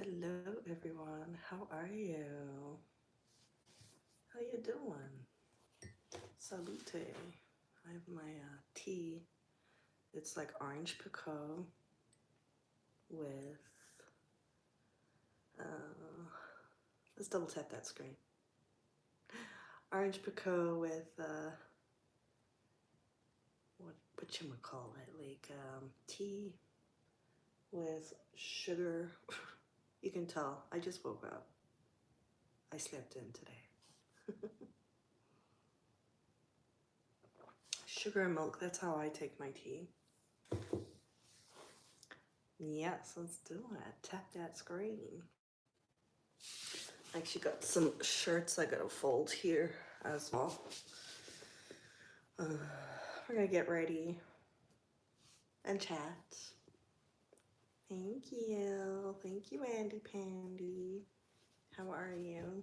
Hello everyone, how are you? How you doing? Salute. I have my tea. It's like orange pekoe with, let's double tap that screen. Orange pekoe with, what you call it, like tea with sugar. You can tell, I just woke up. I slept in today. Sugar and milk, that's how I take my tea. Yes, let's do it. Tap that screen. I actually got some shirts I gotta fold here as well. We're gonna get ready and chat. Thank you, Andy Pandy. How are you?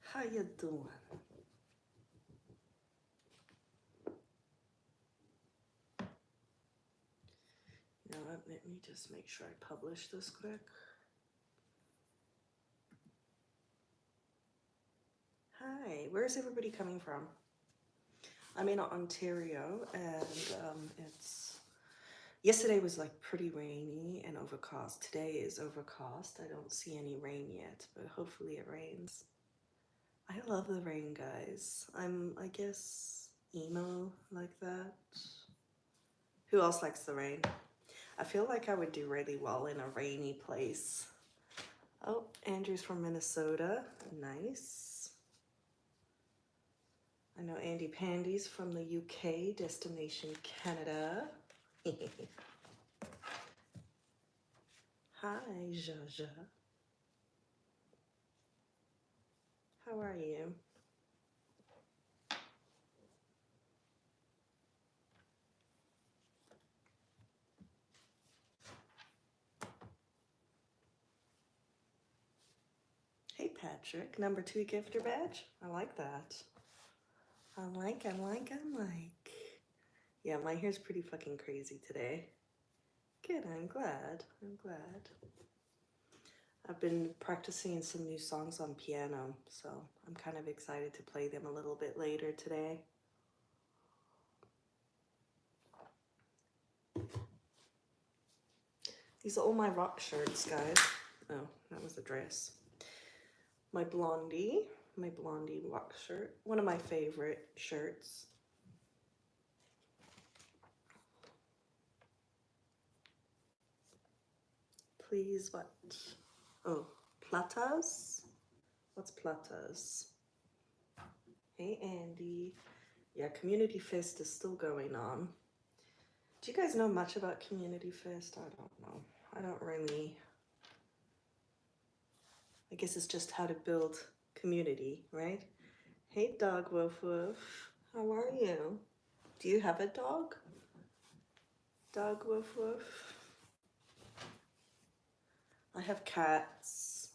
How you doing? You know what, let me just make sure I publish this quick. Hi, where's everybody coming from? I'm in Ontario and yesterday was like pretty rainy and overcast. Today is overcast. I don't see any rain yet, but hopefully it rains. I love the rain, guys. I guess, emo like that. Who else likes the rain? I feel like I would do really well in a rainy place. Oh, Andrew's from Minnesota. Nice. I know Andy Pandy's from the UK, destination Canada. Hi, Jaja. How are you? Hey, Patrick. Number 2 gifter badge. I like that. I like. Yeah, my hair's pretty fucking crazy today. Good, I'm glad. I've been practicing some new songs on piano, so I'm kind of excited to play them a little bit later today. These are all my rock shirts, guys. Oh, that was a dress. My blondie rock shirt. One of my favorite shirts. Please, what? Oh, platas? What's platas? Hey, Andy. Yeah, Community Fest is still going on. Do you guys know much about Community Fest? I don't know. I don't really. I guess it's just how to build community, right? Hey, dog woof woof. How are you? Do you have a dog? Dog woof woof. I have cats.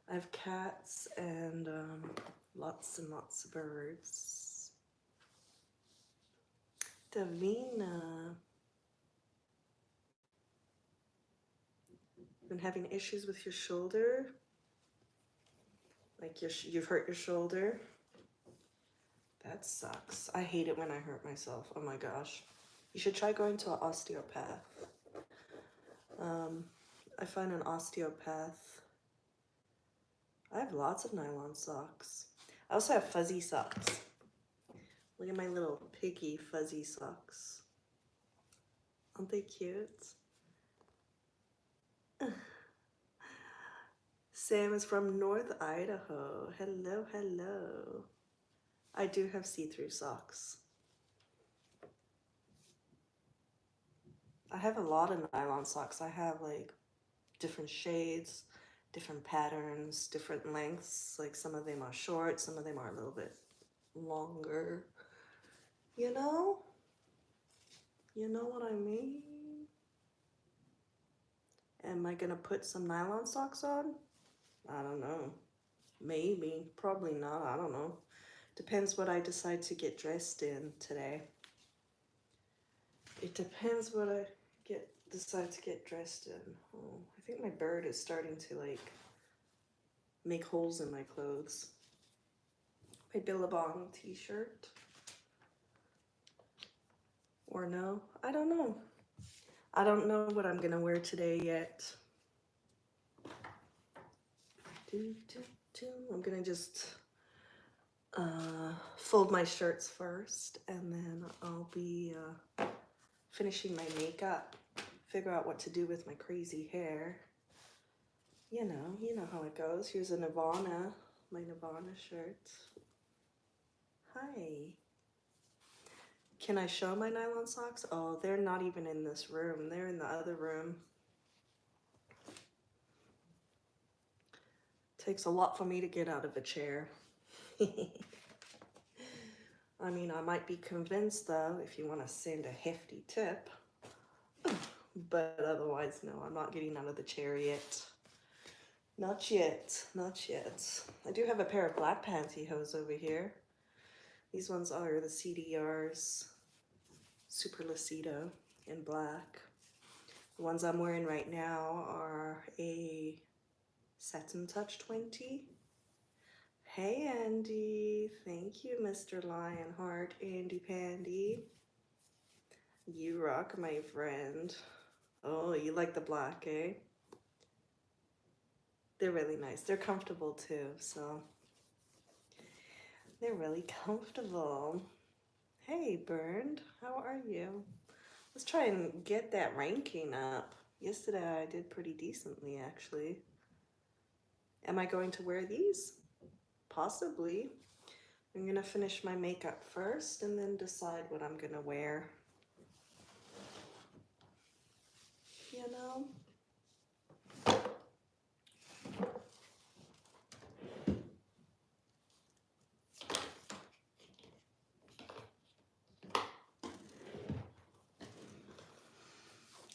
I have cats and lots and lots of birds. Davina. Been having issues with your shoulder? Like you've hurt your shoulder? That sucks. I hate it when I hurt myself. Oh my gosh. You should try going to an osteopath. I find an osteopath. I have lots of nylon socks. I also have fuzzy socks. Look at my little piggy fuzzy socks. Aren't they cute? Sam is from North Idaho. Hello, hello. I do have see-through socks. I have a lot of nylon socks. I have like different shades, different patterns, different lengths. Like some of them are short, some of them are a little bit longer. You know? You know what I mean? Am I gonna put some nylon socks on? I don't know. Maybe, probably not, I don't know. Depends what I decide to get dressed in today. It depends what I get decide to get dressed in. Oh, I think my bird is starting to like make holes in my clothes. My Billabong t-shirt. Or no, I don't know. I don't know what I'm gonna wear today yet. I'm gonna just fold my shirts first, and then I'll be finishing my makeup, figure out what to do with my crazy hair. You know how it goes. Here's a Nirvana, my Nirvana shirt. Hi. Can I show my nylon socks? Oh, they're not even in this room. They're in the other room. Takes a lot for me to get out of a chair. I mean, I might be convinced though, if you want to send a hefty tip. But otherwise, no, I'm not getting out of the chair yet. Not yet, not yet. I do have a pair of black pantyhose over here. These ones are the CDRs, Super Lucido in black. The ones I'm wearing right now are a Satin Touch 20. Hey Andy, thank you Mr. Lionheart, Andy Pandy. You rock, my friend. Oh, you like the black, eh? They're really nice. They're comfortable too, so they're really comfortable. Hey Burned, how are you? Let's try and get that ranking up. Yesterday I did pretty decently actually. Am I going to wear these? Possibly. I'm gonna finish my makeup first and then decide what I'm gonna wear. You know?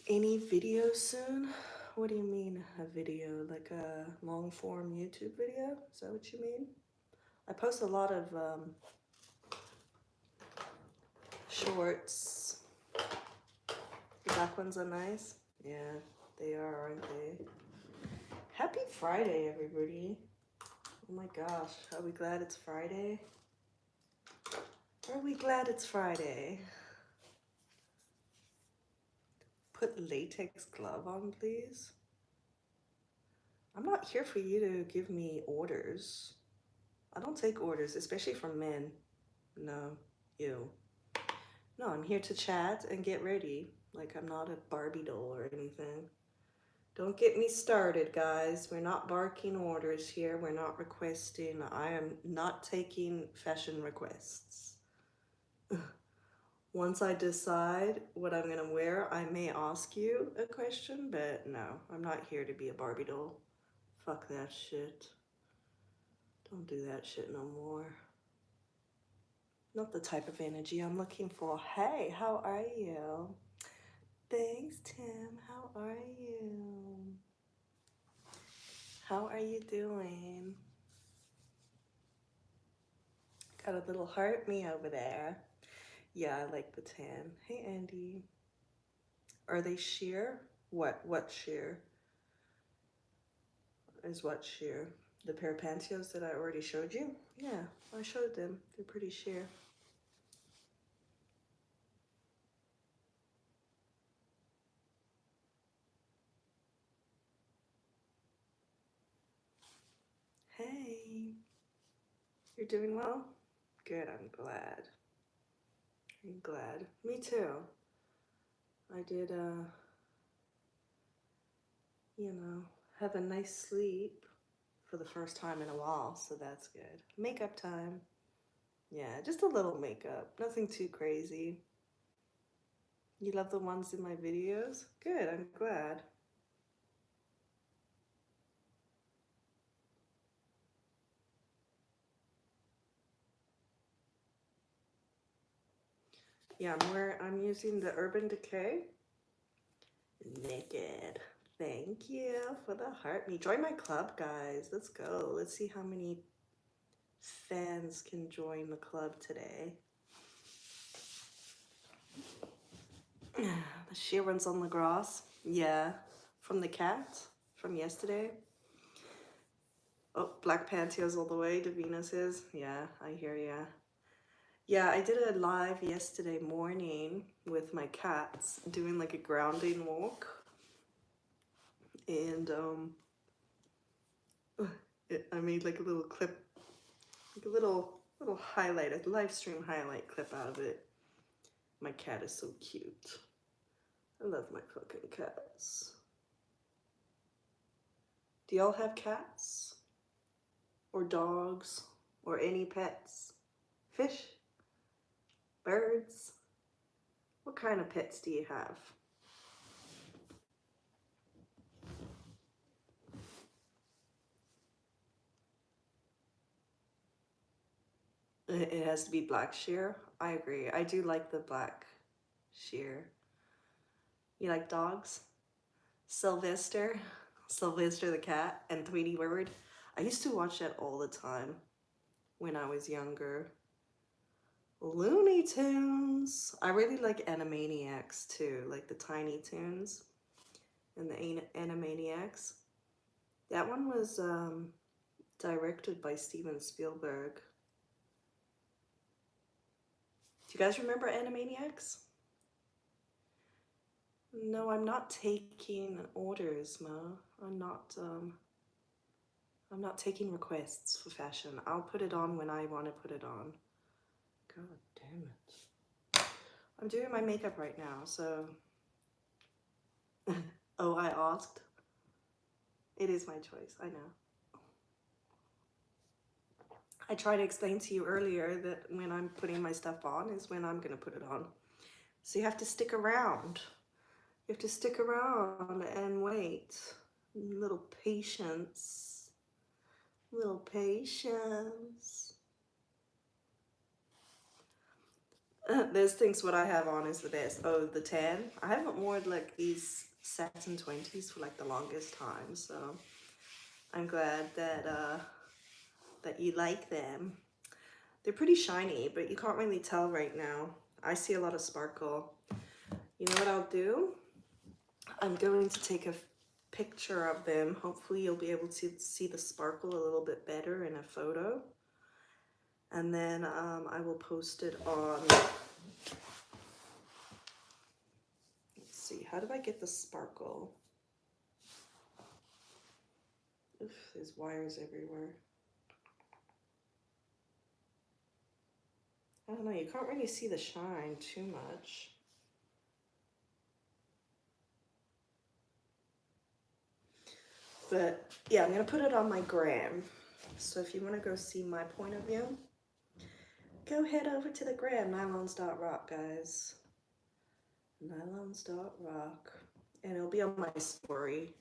Any video soon? What do you mean a video? Like a long form YouTube video? Is that what you mean? I post a lot of shorts. The black ones are nice. Yeah, they are, aren't they? Happy Friday, everybody. Oh my gosh, are we glad it's Friday? Are we glad it's Friday? Put latex glove on, please. I'm not here for you to give me orders. I don't take orders, especially from men. No, ew. No, I'm here to chat and get ready. Like I'm not a Barbie doll or anything. Don't get me started, guys. We're not barking orders here. We're not requesting. I am not taking fashion requests. Once I decide what I'm gonna wear, I may ask you a question, but no, I'm not here to be a Barbie doll. Fuck that shit. Don't do that shit no more. Not the type of energy I'm looking for. Hey, how are you? Thanks, Tim. How are you? How are you doing? Got a little heart me over there. Yeah, I like the tan. Hey, Andy. Are they sheer? What sheer? Is what sheer? The pair of pantyhose that I already showed you? Yeah, I showed them. They're pretty sheer. Hey. You're doing well? Good, I'm glad. I'm glad. Me too. I did, you know, have a nice sleep for the first time in a while, so that's good. Makeup time. Yeah, just a little makeup. Nothing too crazy. You love the ones in my videos? Good, I'm glad. Yeah, I'm using the Urban Decay Naked. Thank you for the heart me. Join my club, guys. Let's go. Let's see how many fans can join the club today. The sheer one's on the grass. Yeah, from the cat from yesterday. Oh, black pantyhose all the way, Davina says. Yeah, I hear ya. Yeah, I did a live yesterday morning with my cats doing like a grounding walk. And I made like a little clip, like a little highlight, a live stream highlight clip out of it. My cat is so cute. I love my fucking cats. Do y'all have cats? Or dogs? Or any pets? Fish? Birds? What kind of pets do you have? It has to be black shear. I agree. I do like the black shear. You like dogs? Sylvester the cat, and Tweety Bird. I used to watch that all the time when I was younger. Looney Tunes. I really like Animaniacs too, like the Tiny Toons and the Animaniacs. That one was directed by Steven Spielberg. Do you guys remember Animaniacs? No, I'm not taking orders, Mo. I'm not taking requests for fashion. I'll put it on when I want to put it on. God damn it. I'm doing my makeup right now, so... Oh, I asked? It is my choice, I know. I tried to explain to you earlier that when I'm putting my stuff on is when I'm gonna put it on. So you have to stick around. You have to stick around and wait. Little patience. Little patience. There's things what I have on is the best. Oh, the tan. I haven't worn like these satin 20s for like the longest time, so I'm glad that that you like them. They're pretty shiny, but you can't really tell right now. I see a lot of sparkle. You know what I'll do? I'm going to take a picture of them. Hopefully you'll be able to see the sparkle a little bit better in a photo. And then I will post it on... Let's see, how do I get the sparkle? Oof, there's wires everywhere. I don't know, you can't really see the shine too much. But yeah, I'm gonna put it on my gram. So if you wanna go see my point of view, go head over to the gram, nylons.rock, guys. Nylons.rock. And it'll be on my story.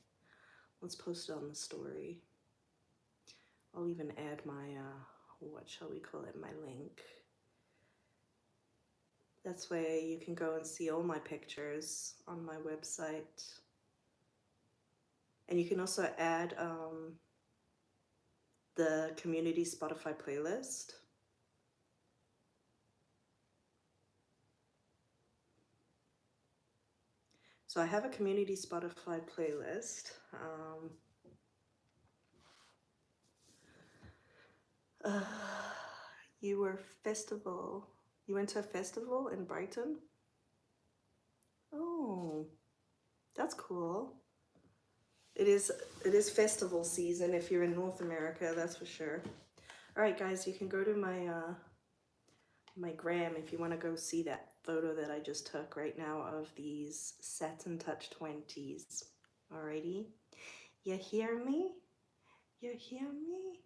Let's post it on the story. I'll even add my, what shall we call it, my link. That's way you can go and see all my pictures on my website. And you can also add the community Spotify playlist. So I have a community Spotify playlist. You went to a festival in Brighton? Oh, that's cool. It is festival season if you're in North America, that's for sure. All right, guys, you can go to my my gram if you want to go see that photo that I just took right now of these Satin Touch 20s. Alrighty, you hear me? You hear me?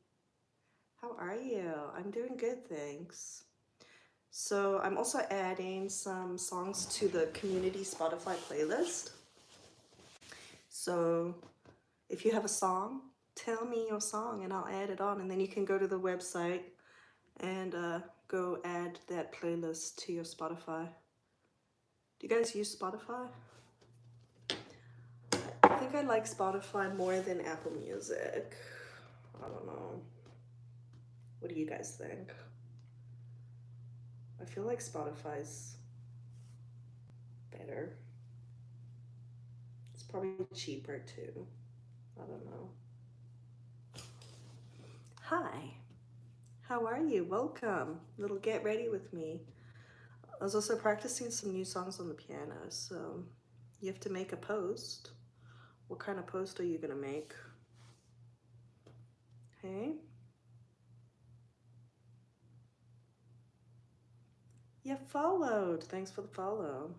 How are you? I'm doing good, thanks. So I'm also adding some songs to the community Spotify playlist. So if you have a song, tell me your song and I'll add it on, and then you can go to the website and go add that playlist to your Spotify. Do you guys use Spotify? I think I like Spotify more than Apple Music. I don't know. What do you guys think? I feel like Spotify's better. It's probably cheaper too. I don't know. Hi, how are you? Welcome. Little get ready with me. I was also practicing some new songs on the piano, so you have to make a post. What kind of post are you gonna make? Hey? You followed. Thanks for the follow.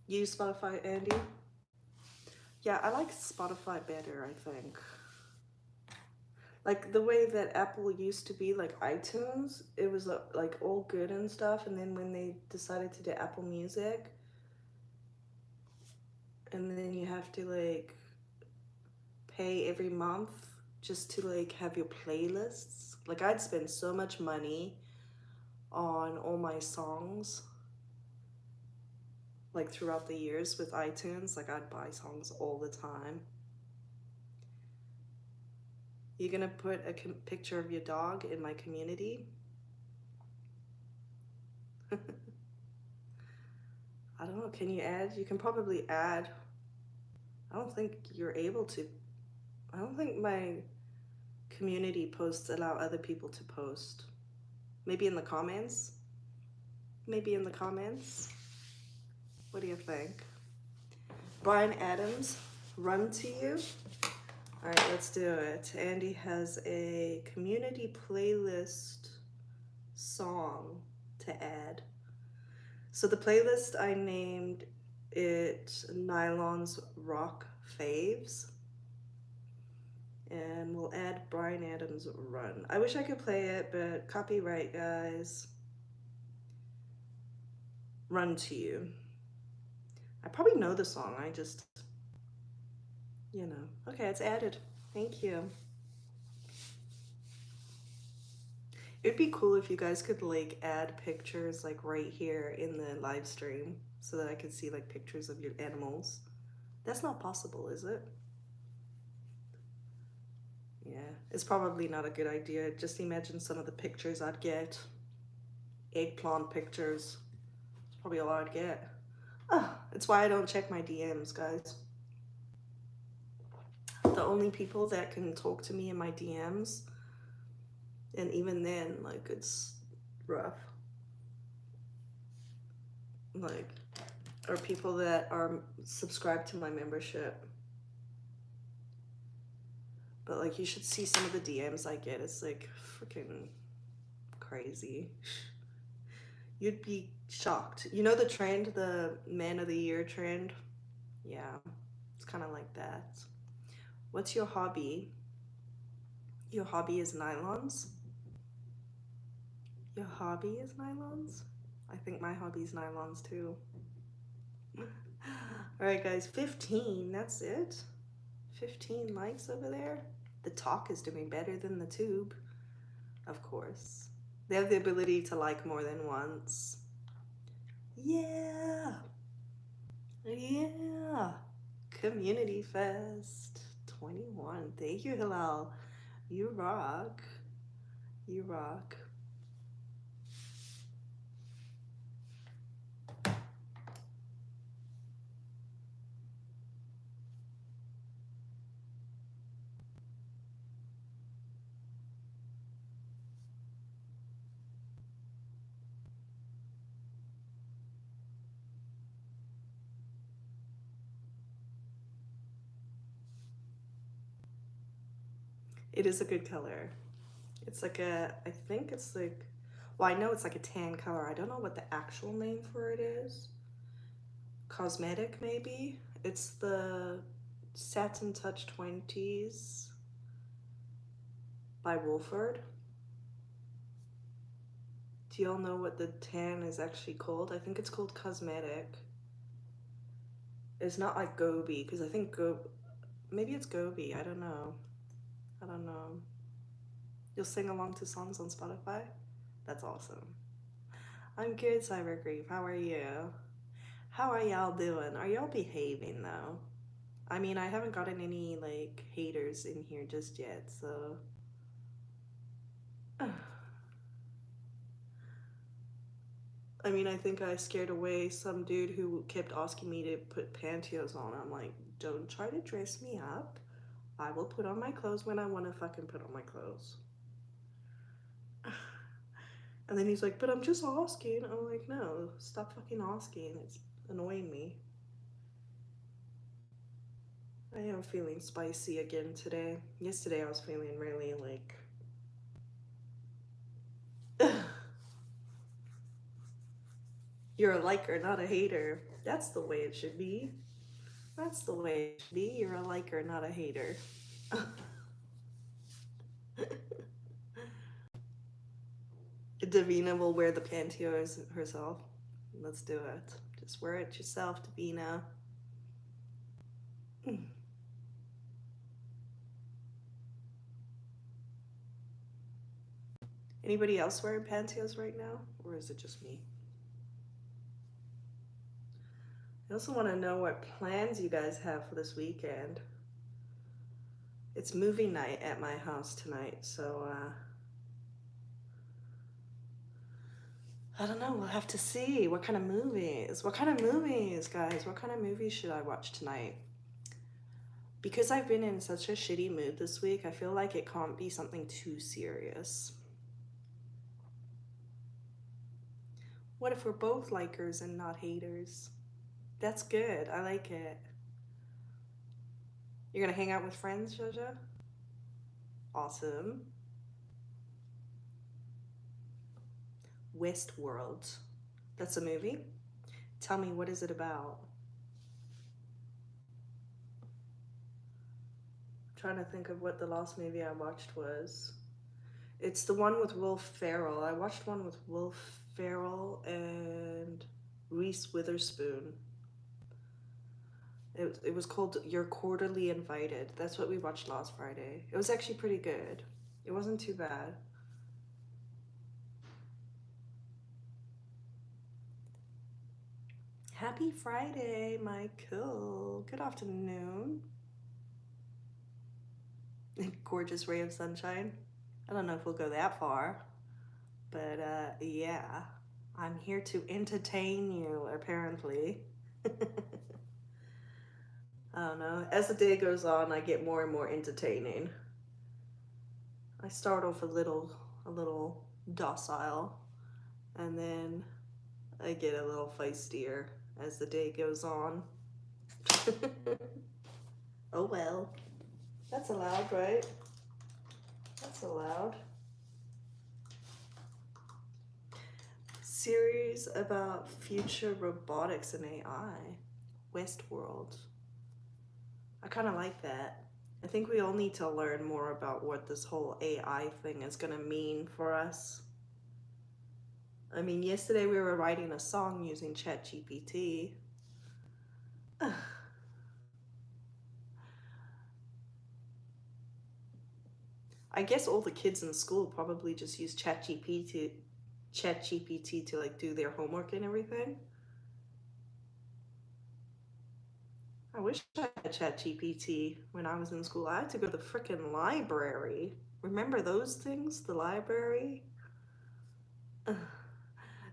You use Spotify, Andy? Yeah, I like Spotify better, I think. Like the way that Apple used to be, like iTunes, it was like all good and stuff, and then when they decided to do Apple Music, and then you have to like pay every month just to like have your playlists. Like I'd spend so much money on all my songs like throughout the years with iTunes. Like I'd buy songs all the time. You're gonna put a picture of your dog in my community? I don't know, can you add? You can probably add. I don't think you're able to. I don't think my community posts allow other people to post. Maybe in the comments? Maybe in the comments? What do you think? Brian Adams, Run to You? All right, let's do it. Andy has a community playlist song to add. So the playlist, I named it Nylons Rock Faves. And we'll add Brian Adams' Run. I wish I could play it, but copyright, guys. Run to You. I probably know the song, I just, you know. Okay, it's added. Thank you. It'd be cool if you guys could like add pictures like right here in the live stream so that I could see like pictures of your animals. That's not possible, is it? Yeah, it's probably not a good idea. Just imagine some of the pictures I'd get. Eggplant pictures. It's probably all I'd get. It's why I don't check my DMs, guys. The only people that can talk to me in my DMs, and even then, like, it's rough. Like, are people that are subscribed to my membership. But like, you should see some of the DMs I get. It's like freaking crazy. You'd be shocked. You know the trend, the Man of the Year trend? Yeah, it's kind of like that. What's your hobby? Your hobby is nylons? Your hobby is nylons? I think my hobby is nylons too. Alright guys, 15, that's it. 15 likes over there. The talk is doing better than the tube, of course. They have the ability to like more than once. Yeah. Yeah. Community Fest 21. Thank you, Hilal. You rock. You rock. It is a good color. It's like a, I think it's like, well, I know it's like a tan color. I don't know what the actual name for it is. Cosmetic, maybe? It's the Satin Touch 20s by Wolford. Do y'all know what the tan is actually called? I think it's called Cosmetic. It's not like Gobi, because I think maybe it's Gobi, I don't know. I don't know. You'll sing along to songs on Spotify? That's awesome. I'm good, Cyber Grief. How are you? How are y'all doing? Are y'all behaving though? I mean, I haven't gotten any like haters in here just yet, so I mean, I think I scared away some dude who kept asking me to put pantyhose on. I'm like, don't try to dress me up. I will put on my clothes when I want to fucking put on my clothes. And then he's like, but I'm just asking. I'm like, no, stop fucking asking. It's annoying me. I am feeling spicy again today. Yesterday I was feeling really like... You're a liker, not a hater. That's the way it should be. That's the way it should be. You're a liker, not a hater. Davina will wear the pantyhose herself. Let's do it. Just wear it yourself, Davina. Anybody else wearing pantyhose right now? Or is it just me? I also want to know what plans you guys have for this weekend. It's movie night at my house tonight, so I don't know, we'll have to see. What kind of movies? What kind of movies, guys? What kind of movies should I watch tonight? Because I've been in such a shitty mood this week, I feel like it can't be something too serious. What if we're both likers and not haters? That's good. I like it. You're gonna hang out with friends, Jojo? Awesome. Westworld. That's a movie? Tell me, what is it about? I'm trying to think of what the last movie I watched was. It's the one with Will Ferrell. I watched one with Will Ferrell and Reese Witherspoon. It was called You're Quarterly Invited. That's what we watched last Friday. It was actually pretty good. It wasn't too bad. Happy Friday, Michael. Good afternoon. Gorgeous ray of sunshine. I don't know if we'll go that far, but yeah, I'm here to entertain you, apparently. I don't know. As the day goes on, I get more and more entertaining. I start off a little docile, and then I get a little feistier as the day goes on. Oh well. That's allowed, right? That's allowed. Series about future robotics and AI. Westworld. I kind of like that. I think we all need to learn more about what this whole AI thing is going to mean for us. I mean, yesterday we were writing a song using ChatGPT. I guess all the kids in school probably just use ChatGPT to like do their homework and everything. I wish I had ChatGPT when I was in school. I had to go to the frickin' library. Remember those things? The library?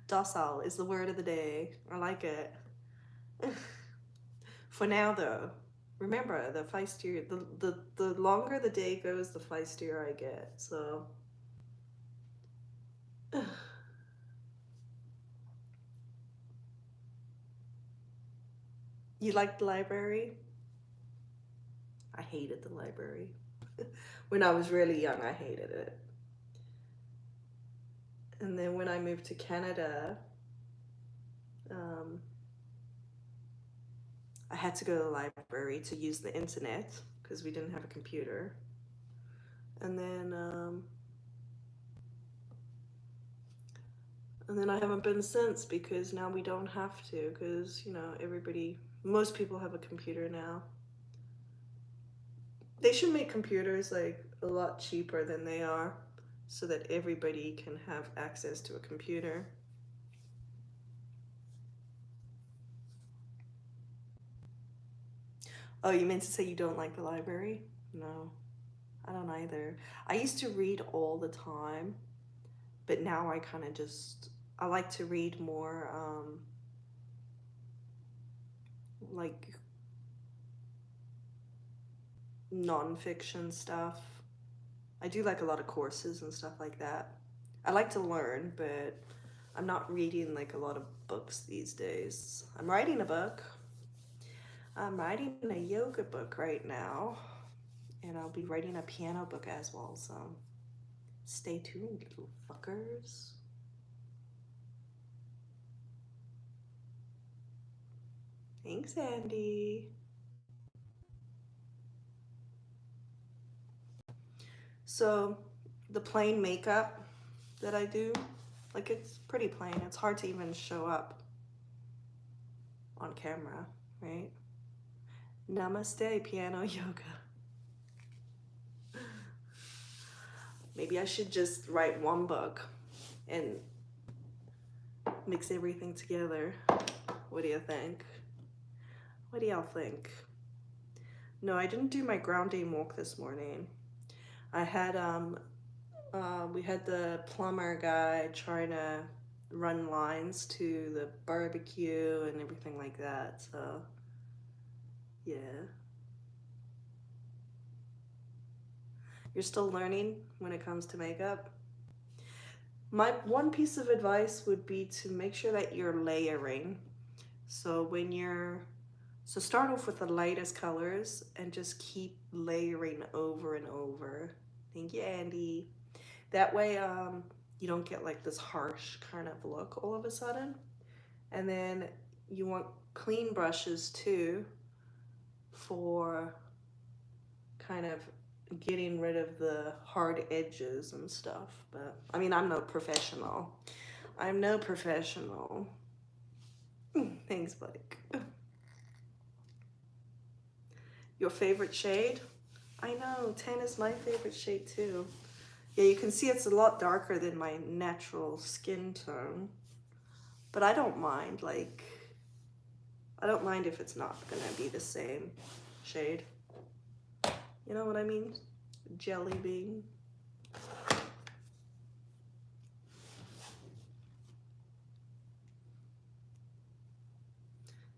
Docile is the word of the day. I like it. For now, though, remember, the feistier, the longer the day goes, the feistier I get. So, you like the library? I hated the library. When I was really young, I hated it. And then when I moved to Canada, I had to go to the library to use the internet because we didn't have a computer. And then I haven't been since because now we don't have to because, you know, most people have a computer now. They should make computers like a lot cheaper than they are so that everybody can have access to a computer. Oh, you meant to say you don't like the library? No, I don't either. I used to read all the time, but now I kind of just, I like to read more like nonfiction stuff. I do like a lot of courses and stuff like that. I like to learn, but I'm not reading like a lot of books these days. I'm writing a book. I'm writing a yoga book right now, and I'll be writing a piano book as well, so stay tuned, little fuckers. Thanks, Andy. So the plain makeup that I do, like it's pretty plain. It's hard to even show up on camera, right? Namaste, piano yoga. Maybe I should just write one book and mix everything together. What do you think? What do y'all think? No, I didn't do my grounding walk this morning. I had we had the plumber guy trying to run lines to the barbecue and everything like that, so yeah. You're still learning when it comes to makeup? My one piece of advice would be to make sure that you're layering. So so start off with the lightest colors and just keep layering over and over. Thank you, Andy. That way you don't get like this harsh kind of look all of a sudden. And then you want clean brushes too for kind of getting rid of the hard edges and stuff. But I mean, I'm no professional. I'm no professional. Thanks, Blake. Your favorite shade? I know, 10 is my favorite shade too. Yeah, you can see it's a lot darker than my natural skin tone. But I don't mind, like, I don't mind if it's not gonna be the same shade. You know what I mean? Jelly bean.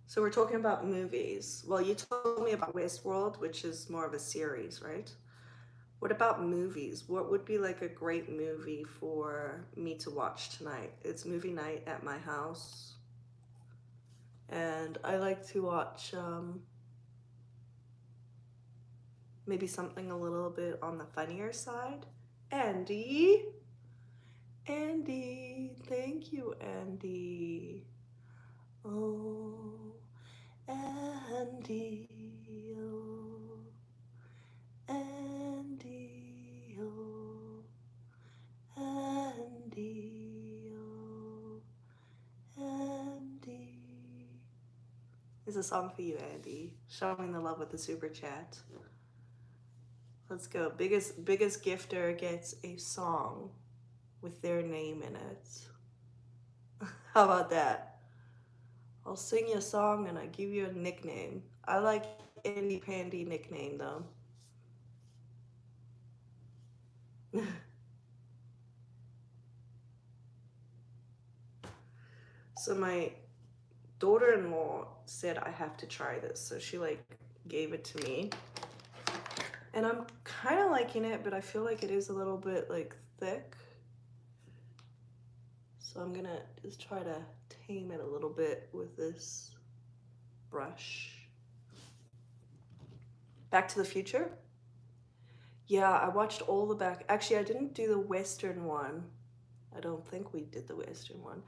So we're talking about movies. Well, you told me about Westworld, which is more of a series, right? What about movies? What would be like a great movie for me to watch tonight? It's movie night at my house. And I like to watch maybe something a little bit on the funnier side. Andy, thank you, Andy. Oh, Andy, oh, Andy, oh, Andy, oh, Andy. It's a song for you, Andy. Showing the love with the super chat. Let's go. Biggest gifter gets a song with their name in it. How about that? I'll sing you a song and I give you a nickname. I like Andy Pandy nickname though. So my daughter-in-law said I have to try this, so she like gave it to me. And I'm kind of liking it, but I feel like it is a little bit like thick. So I'm gonna just try to tame it a little bit with this brush. Back to the Future? Yeah, I watched all the back. Actually, I didn't do the Western one. I don't think we did the Western one.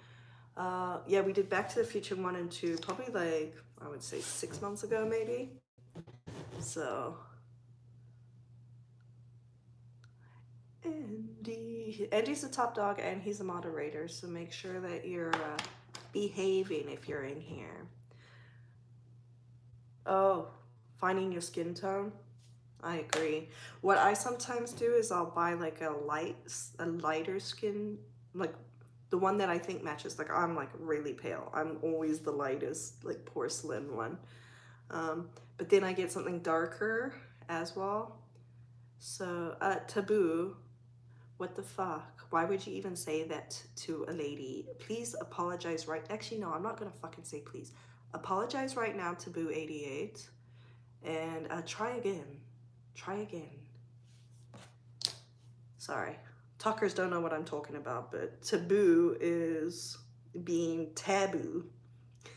Yeah, we did Back to the Future 1 and 2, probably like, I would say 6 months ago maybe. So, Andy's the top dog and he's a moderator, so make sure that you're behaving if you're in here. Oh, finding your skin tone? I agree. What I sometimes do is I'll buy like a lighter skin, like the one that I think matches. Like I'm like really pale. I'm always the lightest, like porcelain one. But then I get something darker as well. So, taboo. What the fuck? Why would you even say that to a lady? Please apologize right. Actually, no, I'm not gonna fucking say please. Apologize right now, Taboo 88, and try again. Try again. Sorry, talkers don't know what I'm talking about, but taboo is being taboo.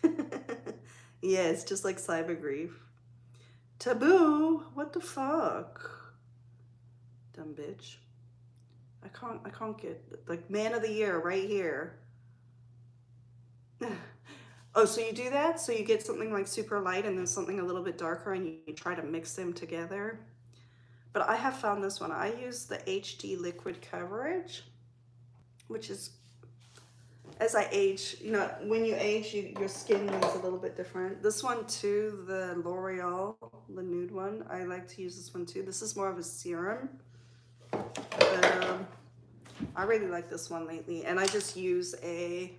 Yeah, it's just like cyber grief. Taboo. What the fuck? Dumb bitch. I can't get, like, man of the year right here. Oh, so you do that? So you get something like super light and then something a little bit darker and you try to mix them together? But I have found this one. I use the HD liquid coverage, which is, as I age, you know, when you age, your skin is a little bit different. This one too, the L'Oreal, the nude one, I like to use this one too. This is more of a serum, but I really like this one lately. And I just use a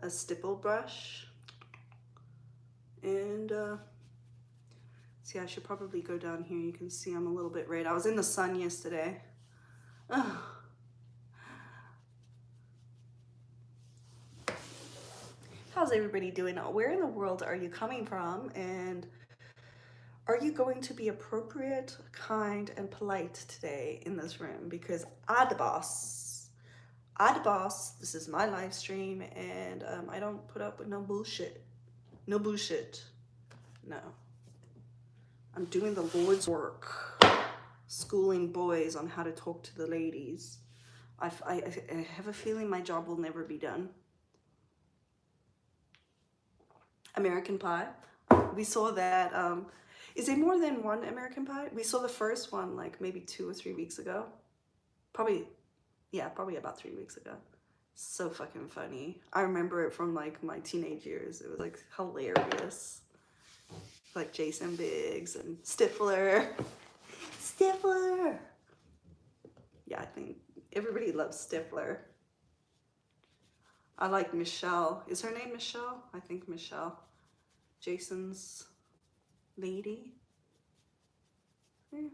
stipple brush. And see, I should probably go down here. You can see I'm a little bit red. I was in the sun yesterday. Oh. How's everybody doing? Where in the world are you coming from? And are you going to be appropriate, kind, and polite today in this room? Because I the boss. This is my live stream, and I don't put up with no bullshit. No bullshit. No. I'm doing the Lord's work, schooling boys on how to talk to the ladies. I have a feeling my job will never be done. American Pie. We saw that. Is there more than one American Pie? We saw the first one like maybe 2 or 3 weeks ago. Probably about 3 weeks ago. So fucking funny. I remember it from like my teenage years. It was like hilarious. Like Jason Biggs and Stifler. Stifler! Yeah, I think everybody loves Stifler. I like Michelle. Is her name Michelle? I think Michelle. Jason's lady. Yeah.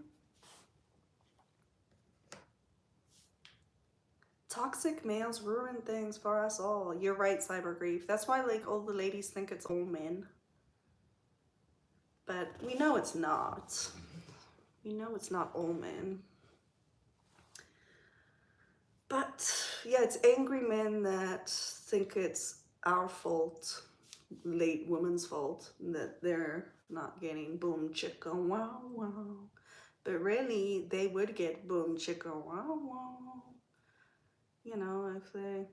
Toxic males ruin things for us all. You're right, Cyber Grief. That's why like all the ladies think it's all men. But we know it's not. We know it's not all men. But yeah, it's angry men that think it's our fault, late woman's fault, that they're not getting boom chicka wow wow. But really, they would get boom chicka wow wow. You know, if they,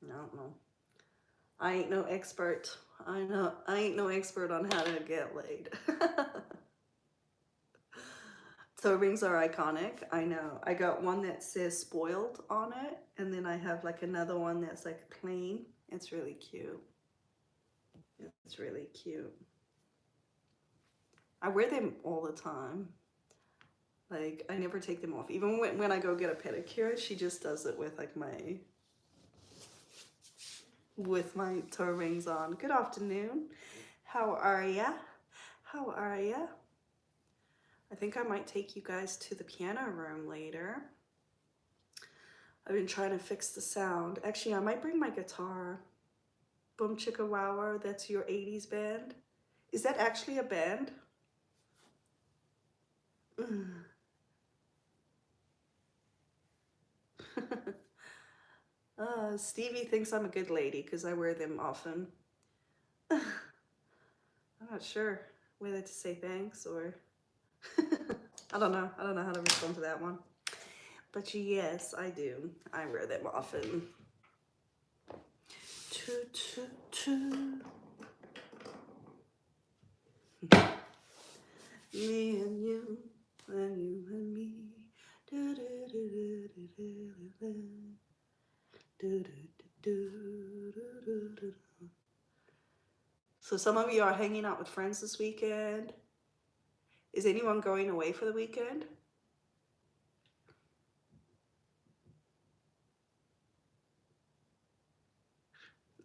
I don't know. I ain't no expert. I ain't no expert on how to get laid. So rings are iconic. I know. I got one that says spoiled on it, and then I have like another one that's like plain. It's really cute. It's really cute. I wear them all the time. Like, I never take them off. Even when I go get a pedicure, she just does it with like my toe rings on. Good afternoon. How are ya? How are ya? I think I might take you guys to the piano room later. I've been trying to fix the sound. Actually, I might bring my guitar. Boom Chicka Wower, that's your 80s band. Is that actually a band? Stevie thinks I'm a good lady because I wear them often. I'm not sure whether to say thanks or I don't know how to respond to that one. But yes, I do. I wear them often. Me and you, and you and me. So some of you are hanging out with friends this weekend. Is anyone going away for the weekend?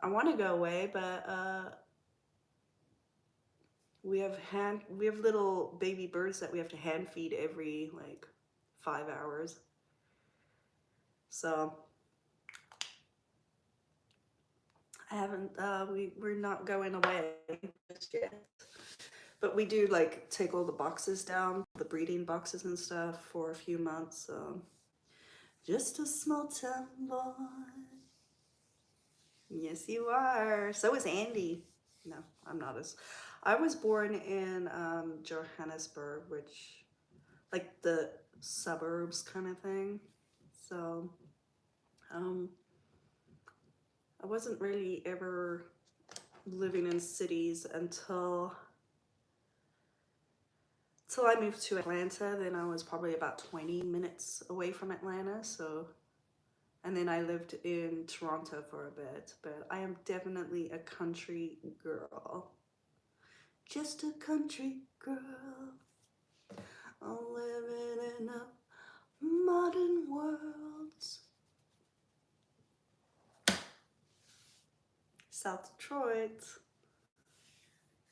I want to go away, but we have little baby birds that we have to hand feed every like 5 hours. So I haven't we're not going away just yet. But we do like take all the boxes down, the breeding boxes and stuff for a few months. So just a small town boy. Yes, you are. So is Andy. No, I'm not as. I was born in Johannesburg, which like the suburbs kind of thing. So um, I wasn't really ever living in cities until I moved to Atlanta. Then I was probably about 20 minutes away from Atlanta. So, and then I lived in Toronto for a bit, but I am definitely a country girl. Just a country girl. I'm living in a modern world. South Detroit,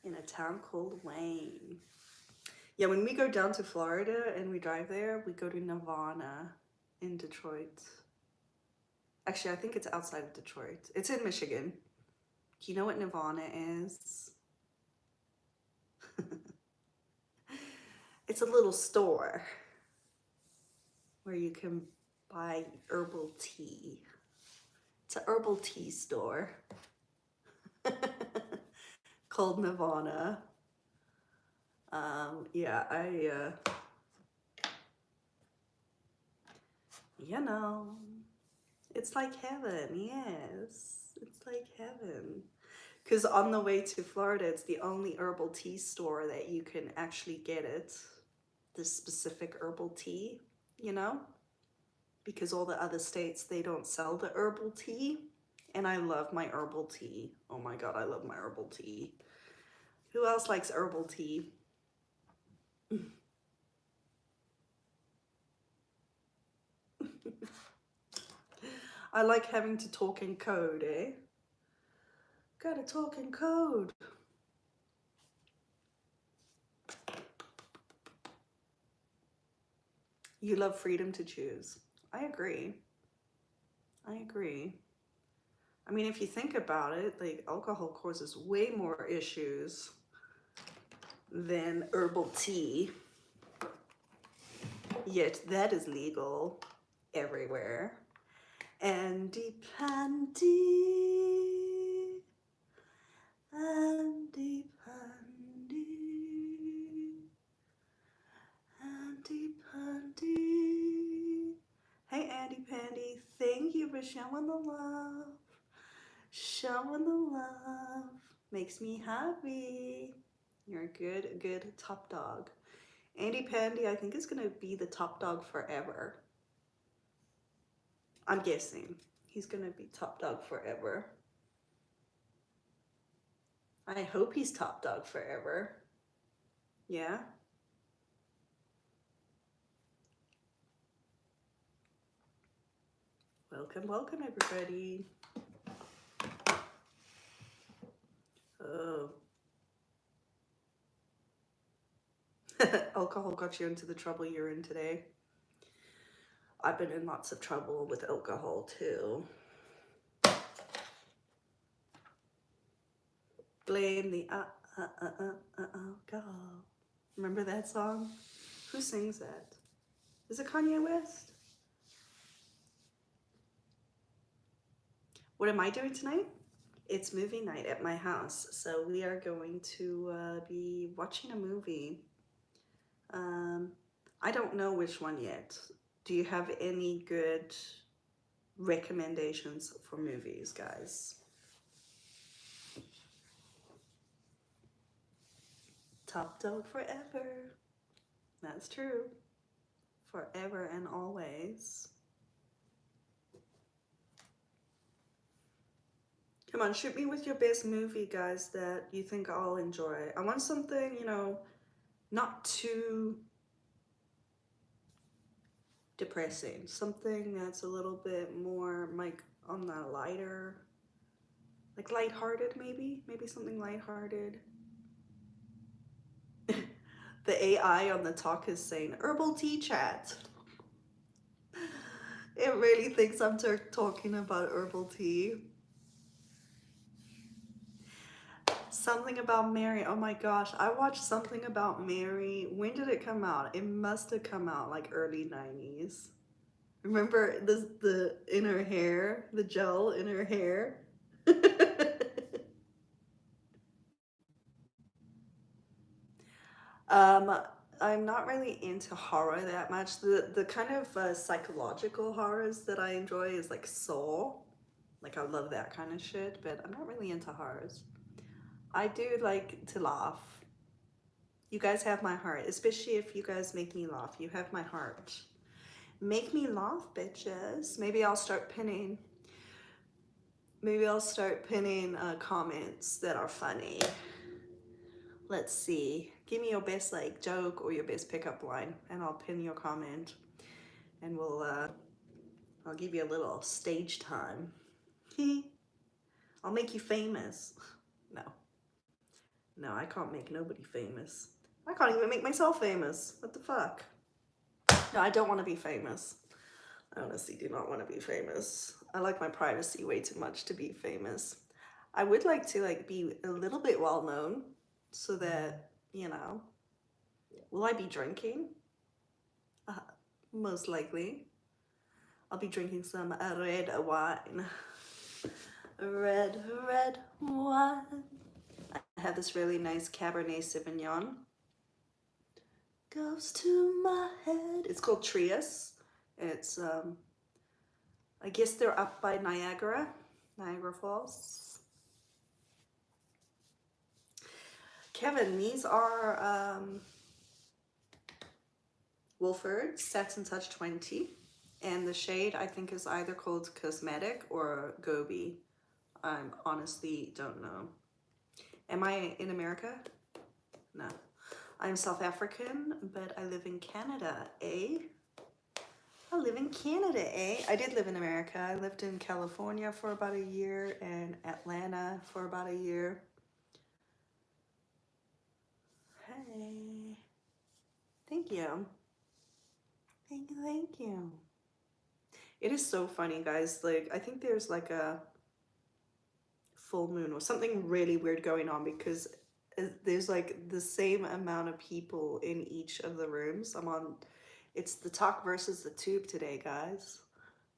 in a town called Wayne. Yeah, when we go down to Florida and we drive there, we go to Nirvana in Detroit. Actually, I think it's outside of Detroit. It's in Michigan. Do you know what Nirvana is? It's a little store where you can buy herbal tea. It's a herbal tea store called Nirvana. Yeah, you know, it's like heaven. Yes, it's like heaven. Because on the way to Florida, it's the only herbal tea store that you can actually get it. This specific herbal tea, you know? Because all the other states, they don't sell the herbal tea. And I love my herbal tea. Oh my God, I love my herbal tea. Who else likes herbal tea? I like having to talk in code, eh? Gotta talk in code. You love freedom to choose. I agree. I agree. I mean, if you think about it, like alcohol causes way more issues than herbal tea. Yet that is legal everywhere. Andy Pandy, Andy Pandy, Andy Pandy. Hey Andy Pandy, thank you for showing the love. Showing the love makes me happy. You're a good top dog. Andy Pandy, I think, is gonna be the top dog forever. I'm guessing he's gonna be top dog forever. I hope he's top dog forever. Yeah. Welcome, welcome everybody. Oh. Alcohol got you into the trouble you're in today. I've been in lots of trouble with alcohol too. Blame the alcohol. Remember that song? Who sings that? Is it Kanye West? What am I doing tonight? It's movie night at my house, so we are going to be watching a movie. I don't know which one yet. Do you have any good recommendations for movies, guys? Top dog forever. That's true. Forever and always. Come on, shoot me with your best movie, guys, that you think I'll enjoy. I want something, you know, not too depressing. Something that's a little bit more like on the lighter Like lighthearted, maybe? Maybe something lighthearted. The AI on the talk is saying, herbal tea chat. It really thinks I'm talking about herbal tea. Something About Mary. Oh my gosh, I watched Something About Mary. When did it come out? It must have come out like early 90s. Remember the in her hair, the gel in her hair? um, I'm not really into horror that much. The kind of psychological horrors that I enjoy is like Saw. Like I love that kind of shit, but I'm not really into horrors. I do like to laugh. You guys have my heart, especially if you guys make me laugh. You have my heart. Make me laugh, bitches. Maybe I'll start pinning. Maybe I'll start pinning comments that are funny. Let's see. Give me your best like joke or your best pickup line, and I'll pin your comment, and I'll give you a little stage time. I'll make you famous. No, no, I can't make nobody famous. I can't even make myself famous. What the fuck? No, I don't want to be famous. I honestly do not want to be famous. I like my privacy way too much to be famous. I would like to like be a little bit well known so that, you know, will I be drinking? Most likely. I'll be drinking some red wine. Red wine. I have this really nice Cabernet Sauvignon. Goes to my head. It's called Trius. It's, I guess they're up by Niagara Falls. Kevin, these are Wolford Satin Touch 20. And the shade I think is either called Cosmetic or Gobi. I honestly don't know. Am I in America? No. I'm South African, but I live in Canada, eh? I live in Canada, eh? I did live in America. I lived in California for about a year and Atlanta for about a year. Hey. Thank you. Thank you, thank you. It is so funny, guys. Like, I think there's like a full moon or something really weird going on because there's like the same amount of people in each of the rooms. It's the talk versus the tube today, guys.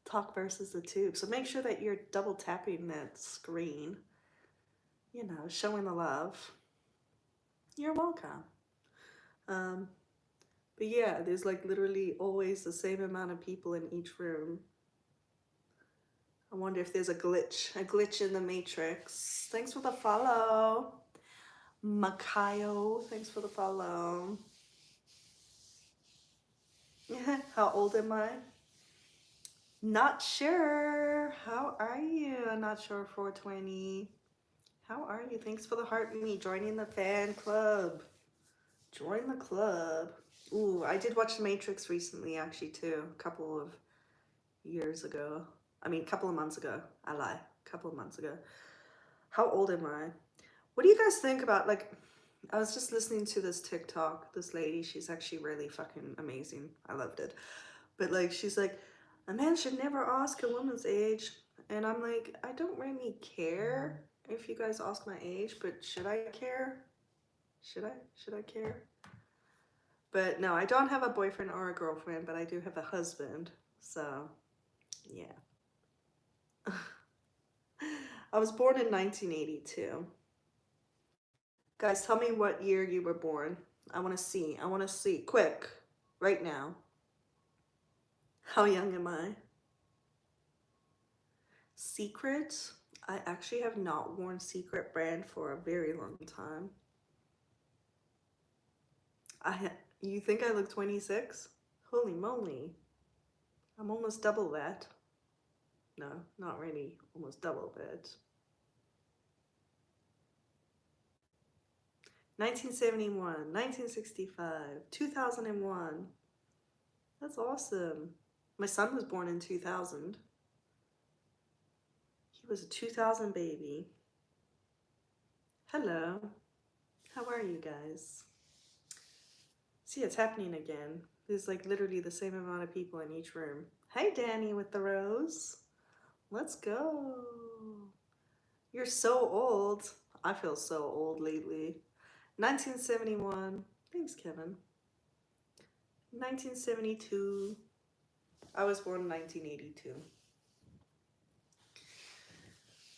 Talk versus the tube. So make sure that you're double tapping that screen, you know, showing the love. You're welcome. But yeah, there's like literally always the same amount of people in each room. I wonder if there's a glitch in the matrix. Thanks for the follow. Makayo, thanks for the follow. How old am I? Not sure. How are you? Not sure 420. How are you? Thanks for the heart me joining the fan club. Join the club. Ooh, I did watch The Matrix recently actually too. A couple of years ago. I mean, a couple of months ago. I lie. A couple of months ago. How old am I? What do you guys think about, like, I was just listening to this TikTok, this lady, she's actually really fucking amazing. I loved it. But like, she's like, a man should never ask a woman's age. And I'm like, I don't really care if you guys ask my age, but should I care? Should I care? But no, I don't have a boyfriend or a girlfriend, but I do have a husband. So, yeah. I was born in 1982. Guys, tell me what year you were born. I want to see. I want to see. Quick. Right now. How young am I? Secret? I actually have not worn Secret brand for a very long time. You think I look 26? Holy moly. I'm almost double that. No, not really. Almost double that. 1971, 1965, 2001. That's awesome. My son was born in 2000. He was a 2000 baby. Hello. How are you guys? See, it's happening again. There's like literally the same amount of people in each room. Hi, Danny with the rose. Let's go. You're so old. I feel so old lately. 1971. Thanks, Kevin. 1972. I was born in 1982.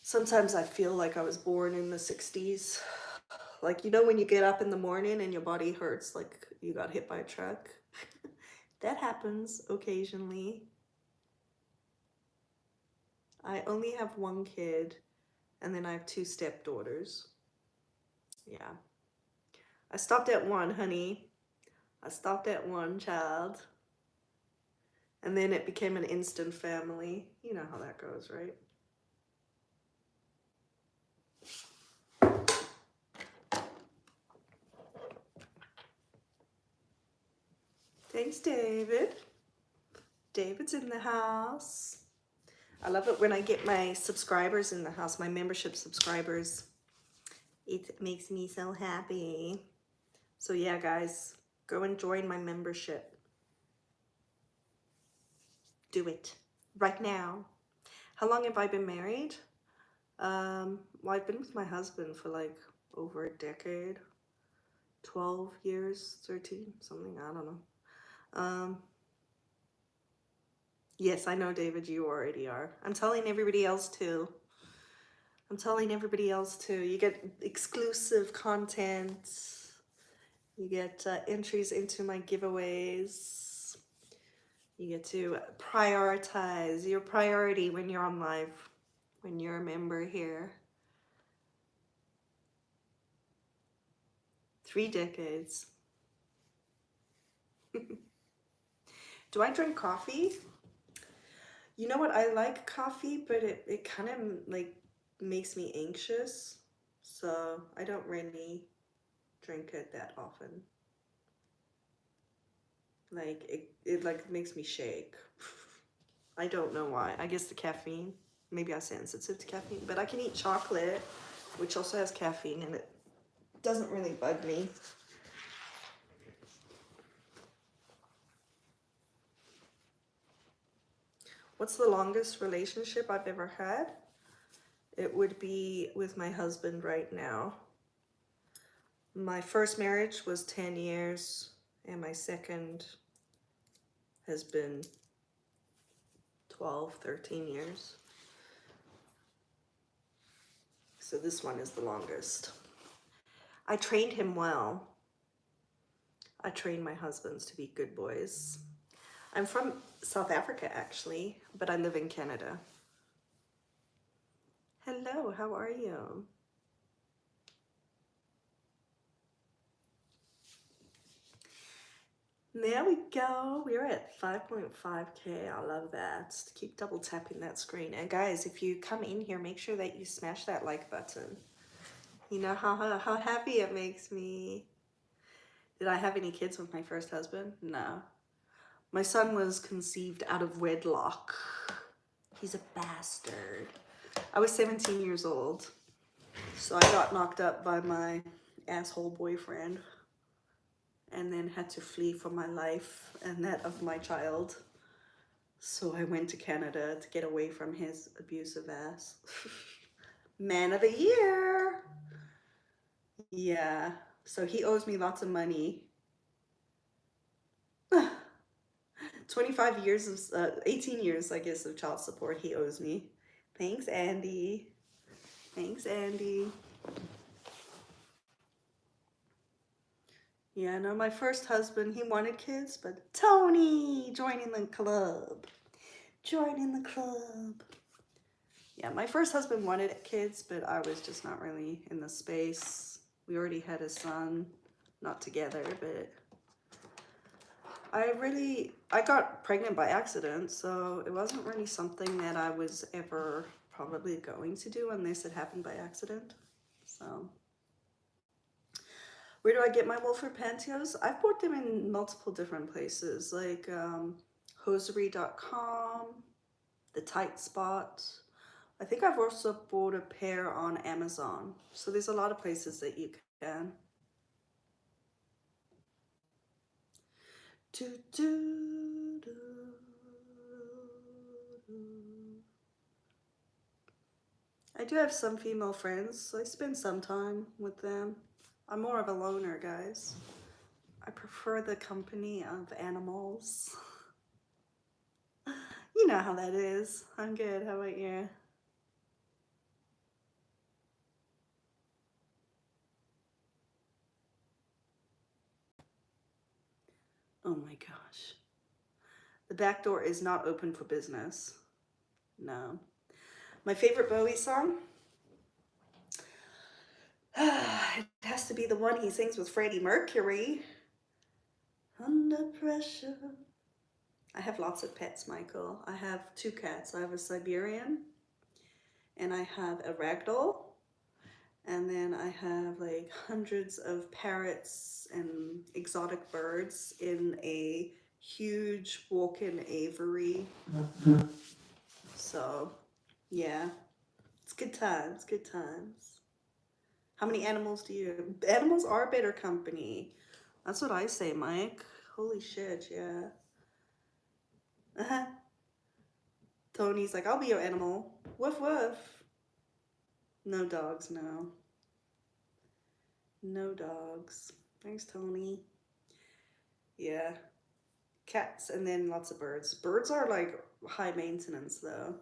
Sometimes I feel like I was born in the 60s. Like, you know, when you get up in the morning and your body hurts like you got hit by a truck? That happens occasionally. I only have one kid, and then I have 2 stepdaughters. Yeah. I stopped at 1, honey. I stopped at 1 child. And then it became an instant family. You know how that goes, right? Thanks, David. David's in the house. I love it when I get my subscribers in the house, my membership subscribers. It makes me so happy. So yeah, guys, go and join my membership. Do it right now. How long have I been married? Well, I've been with my husband for like over a decade. 12 years, 13, something, I don't know. Yes, I know, David, you already are. I'm telling everybody else too. I'm telling everybody else too. You get exclusive content. You get entries into my giveaways. You get to prioritize your priority when you're on live, when you're a member here. 3 decades. Do I drink coffee? You know what? I like coffee, but it kind of like makes me anxious. So I don't really drink it that often. Like it like makes me shake. I don't know why. I guess the caffeine. Maybe I'm sensitive to caffeine, but I can eat chocolate, which also has caffeine, and it doesn't really bug me. What's the longest relationship I've ever had? It would be with my husband right now. My first marriage was 10 years, and my second has been 12, 13 years. So this one is the longest. I trained him well. I trained my husbands to be good boys. I'm from South Africa, actually, but I live in Canada. Hello, how are you? There we go. We're at 5.5K. I love that. Just keep double tapping that screen. And guys, if you come in here, make sure that you smash that like button. You know how happy it makes me. Did I have any kids with my first husband? No. My son was conceived out of wedlock. He's a bastard. I was 17 years old. So I got knocked up by my asshole boyfriend, and then had to flee for my life and that of my child. So I went to Canada to get away from his abusive ass. Man of the year. Yeah. So he owes me lots of money. 25 years of, 18 years, I guess, of child support he owes me. Thanks, Andy. Thanks, Andy. Yeah, no, my first husband, he wanted kids, but Tony, joining the club. Joining the club. Yeah, my first husband wanted kids, but I was just not really in the space. We already had a son, not together, but I got pregnant by accident, so it wasn't really something that I was ever probably going to do unless it happened by accident. So where do I get my Wolford pantyhose? I've bought them in multiple different places, like hosiery.com, The Tight Spot. I think I've also bought a pair on Amazon. So there's a lot of places that you can. Do, do, do, do. I do have some female friends, so I spend some time with them. I'm more of a loner, guys. I prefer the company of animals. You know how that is. I'm good. How about you? Oh my gosh. The back door is not open for business. No. My favorite Bowie song? It has to be the one he sings with Freddie Mercury. Under pressure. I have lots of pets, Michael. I have 2 cats. I have a Siberian and I have a ragdoll. And then I have like hundreds of parrots and exotic birds in a huge walk-in aviary. So, yeah, it's good times, good times. How many animals do you have? Animals are better company. That's what I say, Mike. Holy shit, yeah. Tony's like, I'll be your animal. Woof woof. No dogs, no. No dogs. Thanks, Tony. Yeah. Cats and then lots of birds. Birds are like high maintenance though.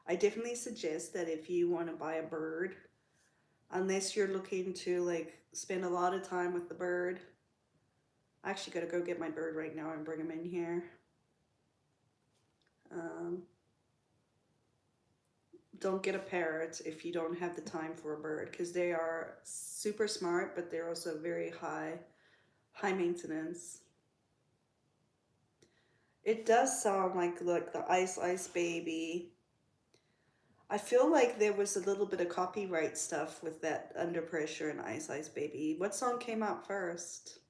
I definitely suggest that if you want to buy a bird, unless you're looking to like spend a lot of time with the bird. I actually gotta go get my bird right now and bring him in here. Don't get a parrot if you don't have the time for a bird, because they are super smart, but they're also very high maintenance. It does sound like the Ice Baby. I feel like there was a little bit of copyright stuff with that Under Pressure and Ice Baby. What song came out first?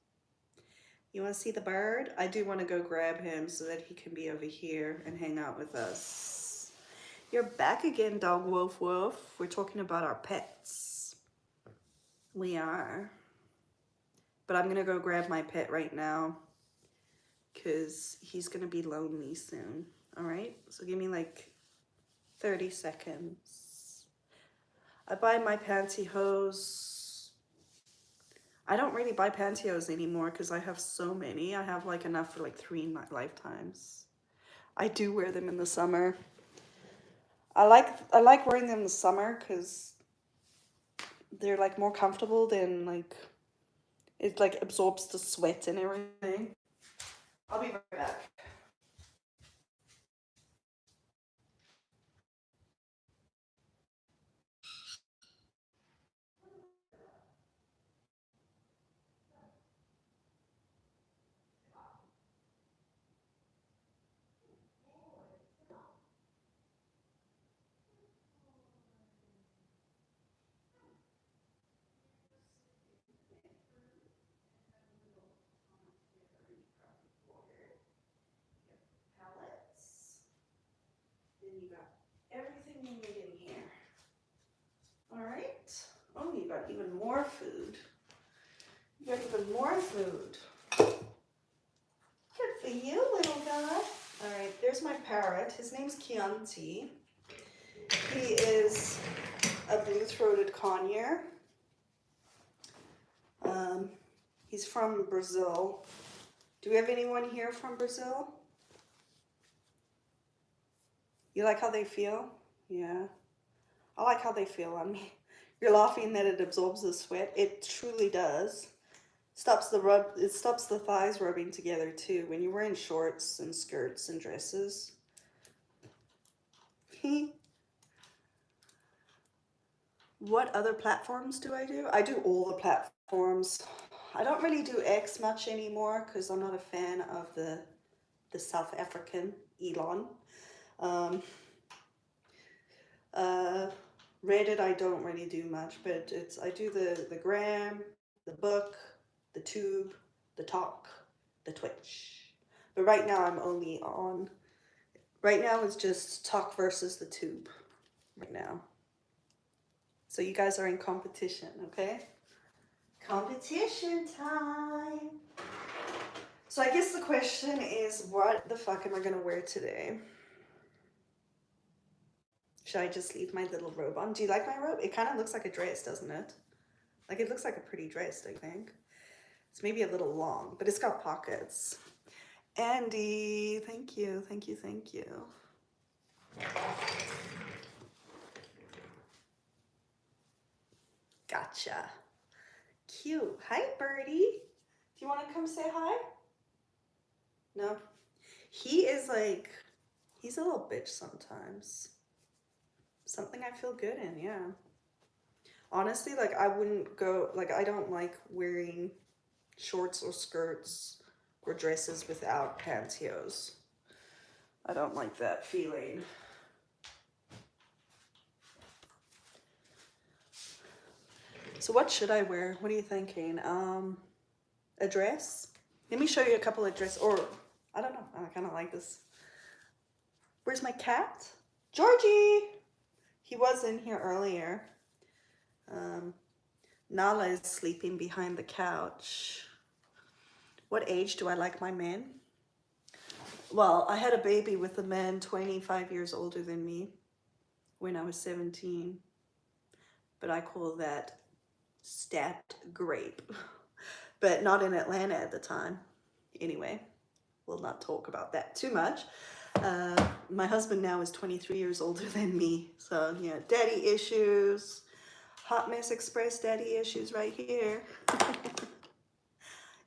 You want to see the bird? I do want to go grab him so that he can be over here and hang out with us. You're back again, dog woof woof. We're talking about our pets. We are. But I'm going to go grab my pet right now because he's going to be lonely soon. All right? So give me like 30 seconds. I buy my pantyhose. I don't really buy pantyhose anymore because I have so many. I have like enough for like 3 lifetimes. I do wear them in the summer. I like wearing them in the summer because they're like more comfortable than like it like absorbs the sweat and everything. I'll be right back. Pellets. Then you got everything you need in here. All right. Oh, you got even more food. You got even more food. Good for you, little guy. All right, there's my parrot. His name's Chianti. He is a blue-throated conure. He's from Brazil. Do we have anyone here from Brazil? You like how they feel? Yeah. I like how they feel on me. You're laughing that it absorbs the sweat. It truly does. It stops the thighs rubbing together too when you're wearing shorts and skirts and dresses. What other platforms do I do? I do all the platforms. I don't really do X much anymore because I'm not a fan of the South African Elon. Reddit I don't really do much, but I do the gram, the book, the tube, the talk, the Twitch. But right now I'm only on. Right now it's just talk versus the tube. right now. So you guys are in competition, okay? Competition time. So I guess the question is, what the fuck am I gonna wear today? Should I just leave my little robe on? Do you like my robe? It kind of looks like a dress, doesn't it? Like it looks like a pretty dress, I think. It's maybe a little long, but it's got pockets. Andy, thank you, thank you, thank you. Gotcha. Cute. Hi, Birdie. Do you want to come say hi? No? He is like, he's a little bitch sometimes. Something I feel good in, yeah. Honestly, like I wouldn't go, like I don't like wearing shorts or skirts or dresses without pantyhose. I don't like that feeling. So what should I wear? What are you thinking? A dress? Let me show you a couple of dresses, or I don't know, I kind of like this. Where's my cat? Georgie! He was in here earlier. Nala is sleeping behind the couch. What age do I like my men? Well, I had a baby with a man 25 years older than me when I was 17. But I call that stat grape. But not in Atlanta at the time. Anyway, we'll not talk about that too much. My husband now is 23 years older than me. So, yeah, daddy issues. Hot Mess Express daddy issues right here.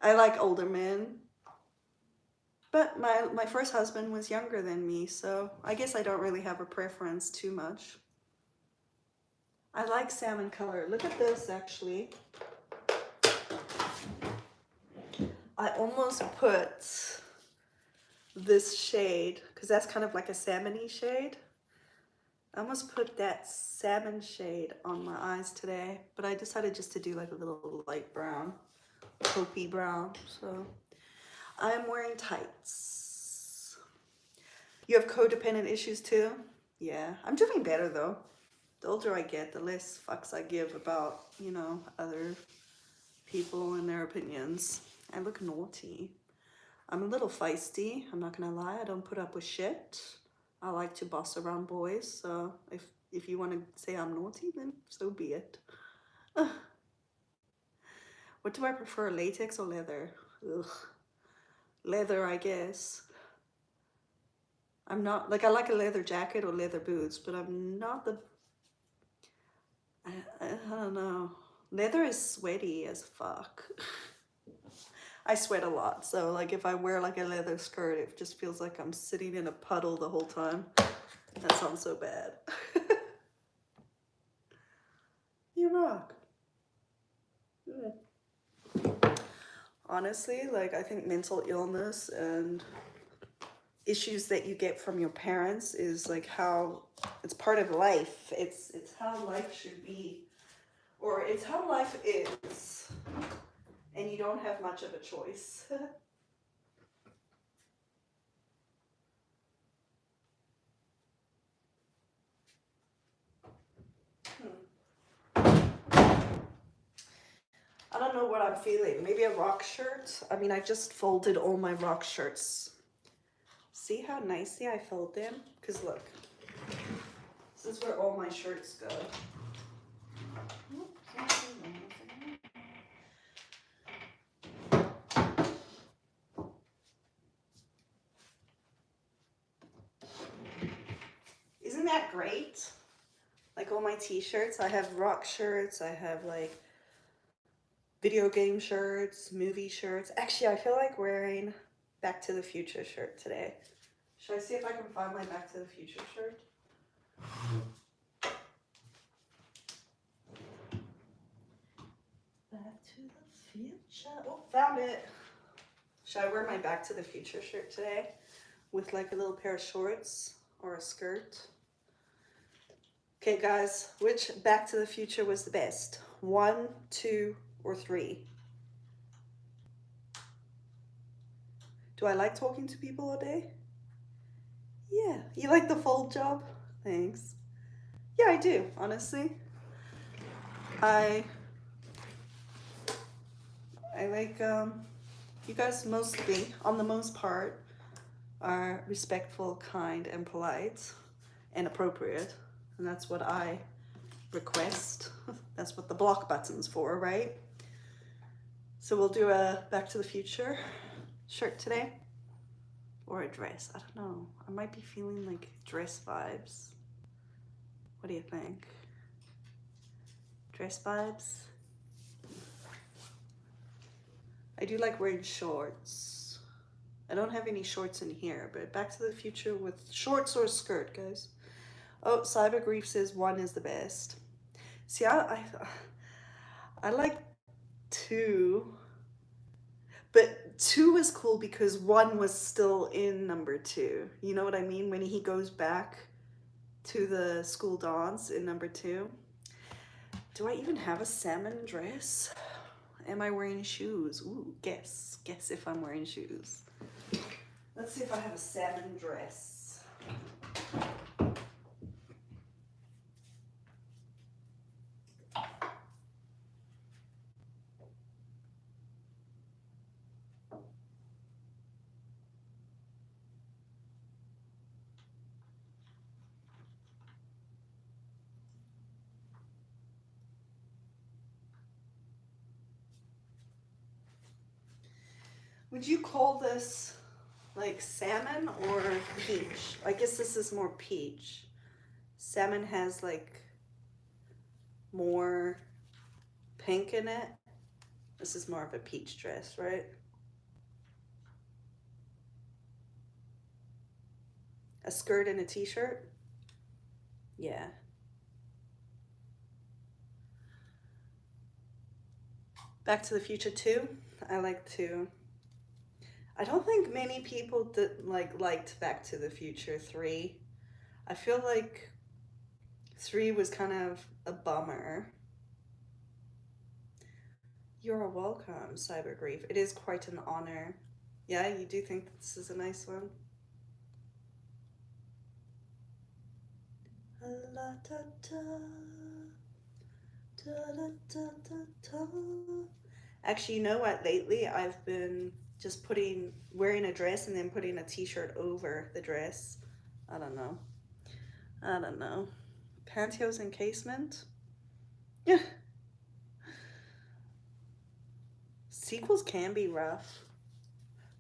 I like older men. But my first husband was younger than me, so I guess I don't really have a preference too much. I like salmon color. Look at this, actually. I almost put this shade, because that's kind of like a salmon-y shade. I almost put that salmon shade on my eyes today, but I decided just to do like a little light brown, taupey brown. So I'm wearing tights. You have codependent issues too? Yeah, I'm doing better though. The older I get, the less fucks I give about, you know, other people and their opinions. I look naughty. I'm a little feisty, I'm not gonna lie. I don't put up with shit. I like to boss around boys, so if you want to say I'm naughty, then so be it. What do I prefer, latex or leather? Ugh. Leather, I guess. I'm not, like I like a leather jacket or leather boots, but I'm not the, I don't know. Leather is sweaty as fuck. I sweat a lot, so like if I wear like a leather skirt, it just feels like I'm sitting in a puddle the whole time. That sounds so bad. You rock. Honestly, like I think mental illness and issues that you get from your parents is like how it's part of life. It's how life should be, or it's how life is, and you don't have much of a choice. I don't know what I'm feeling. Maybe a rock shirt. I mean, I just folded all my rock shirts. See how nicely I fold them? Because look, this is where all my shirts go. Isn't that great? Like all my t-shirts, I have rock shirts, I have like video game shirts, movie shirts. Actually, I feel like wearing Back to the Future shirt today. Should I see if I can find my Back to the Future shirt? Back to the Future. Oh, found it. Should I wear my Back to the Future shirt today with like a little pair of shorts or a skirt? Okay, guys, which Back to the Future was the best? 1, 2, or 3? Do I like talking to people all day? Yeah. You like the fold job? Thanks. Yeah, I do, honestly. I like, you guys mostly, on the most part, are respectful, kind, and polite, and appropriate. And that's what I request. That's what the block button's for, right? So we'll do a Back to the Future shirt today. Or a dress. I don't know. I might be feeling like dress vibes. What do you think? Dress vibes? I do like wearing shorts. I don't have any shorts in here, but Back to the Future with shorts or a skirt, guys. Oh, Cyber Grief says 1 is the best. See, I like 2, but 2 is cool because 1 was still in number 2. You know what I mean? When he goes back to the school dance in number 2. Do I even have a salmon dress? Am I wearing shoes? Ooh, guess if I'm wearing shoes. Let's see if I have a salmon dress. Would you call this like salmon or peach? I guess this is more peach. Salmon has like more pink in it. This is more of a peach dress, right? A skirt and a t-shirt? Yeah. Back to the Future 2, I like 2. I don't think many people liked Back to the Future 3. I feel like 3 was kind of a bummer. You're welcome, Cyber Grief. It is quite an honor. Yeah, you do think this is a nice one? La, da, da, da, da, da, da, da. Actually, you know what? Lately, I've been just wearing a dress and then putting a t-shirt over the dress. I don't know. Pantyhose encasement? Yeah. Sequels can be rough.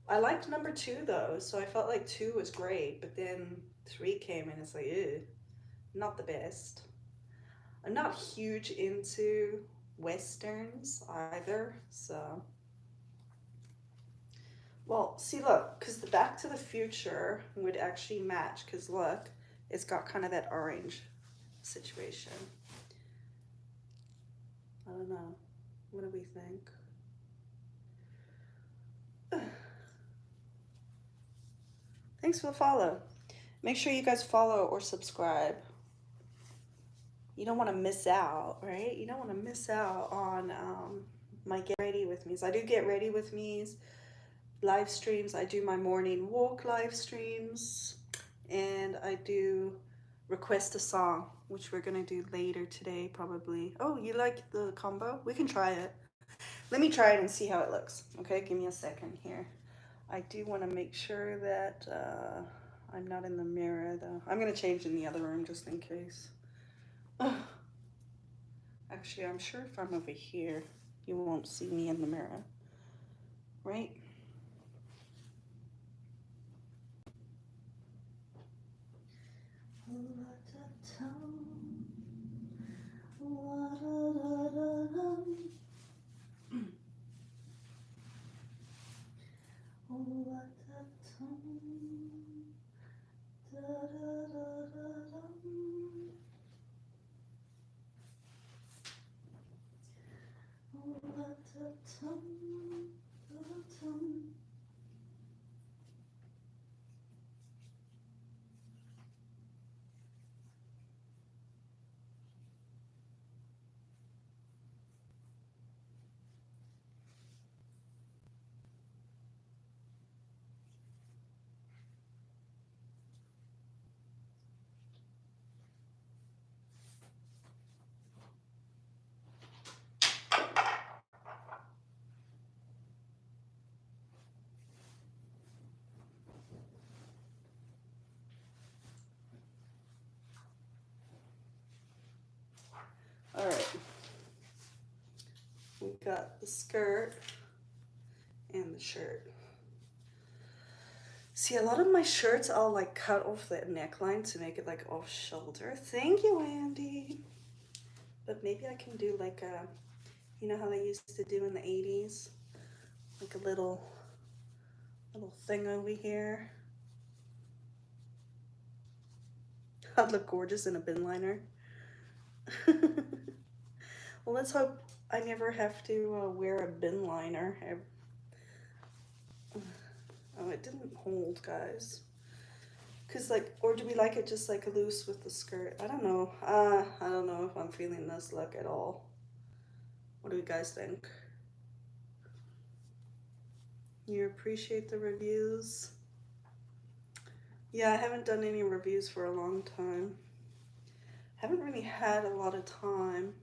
I liked number 2 though, so I felt like 2 was great, but then 3 came and it's like, ew, not the best. I'm not huge into Westerns either, so. Well, see, look, because the Back to the Future would actually match, because look, it's got kind of that orange situation. I don't know. What do we think? Thanks for the follow. Make sure you guys follow or subscribe. You don't want to miss out, right? You don't want to miss out on my Get Ready With Me's. I do Get Ready With Me's live streams. I do my morning walk live streams, and I do request a song, which we're gonna do later today probably. Oh, you like the combo? We can try it. Let me try it and see how it looks. Okay, give me a second here. I do want to make sure that I'm not in the mirror though. I'm gonna change in the other room just in case. Actually, I'm sure if I'm over here, you won't see me in the mirror, right? We got the skirt and the shirt. See, a lot of my shirts I'll like cut off the neckline to make it like off shoulder. Thank you, Andy. But maybe I can do like a, you know how they used to do in the 80s? Like a little thing over here. I'd look gorgeous in a bin liner. Well, let's hope I never have to wear a bin liner. Oh, it didn't hold, guys. Cause like, or do we like it just like loose with the skirt? I don't know. I don't know if I'm feeling this look at all. What do you guys think? You appreciate the reviews? Yeah, I haven't done any reviews for a long time. Haven't really had a lot of time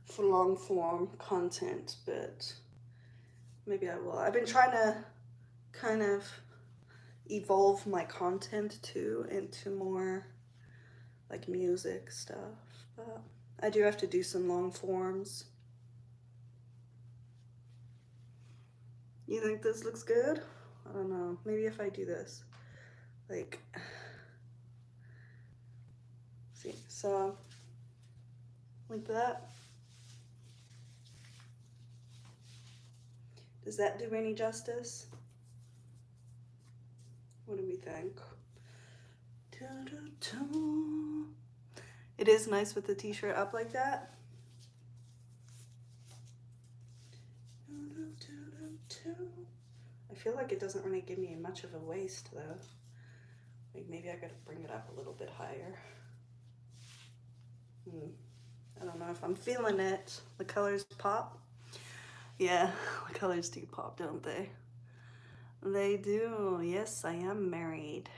for long form content, but maybe I will. I've been trying to kind of evolve my content too into more like music stuff, but I do have to do some long forms. You think this looks good? I don't know. Maybe if I do this, like, see, so like that. Does that do any justice? What do we think? It is nice with the t-shirt up like that. I feel like it doesn't really give me much of a waist though. Like maybe I gotta bring it up a little bit higher. I don't know if I'm feeling it. The colors pop. Yeah, the colors do pop, don't they? They do. Yes, I am married.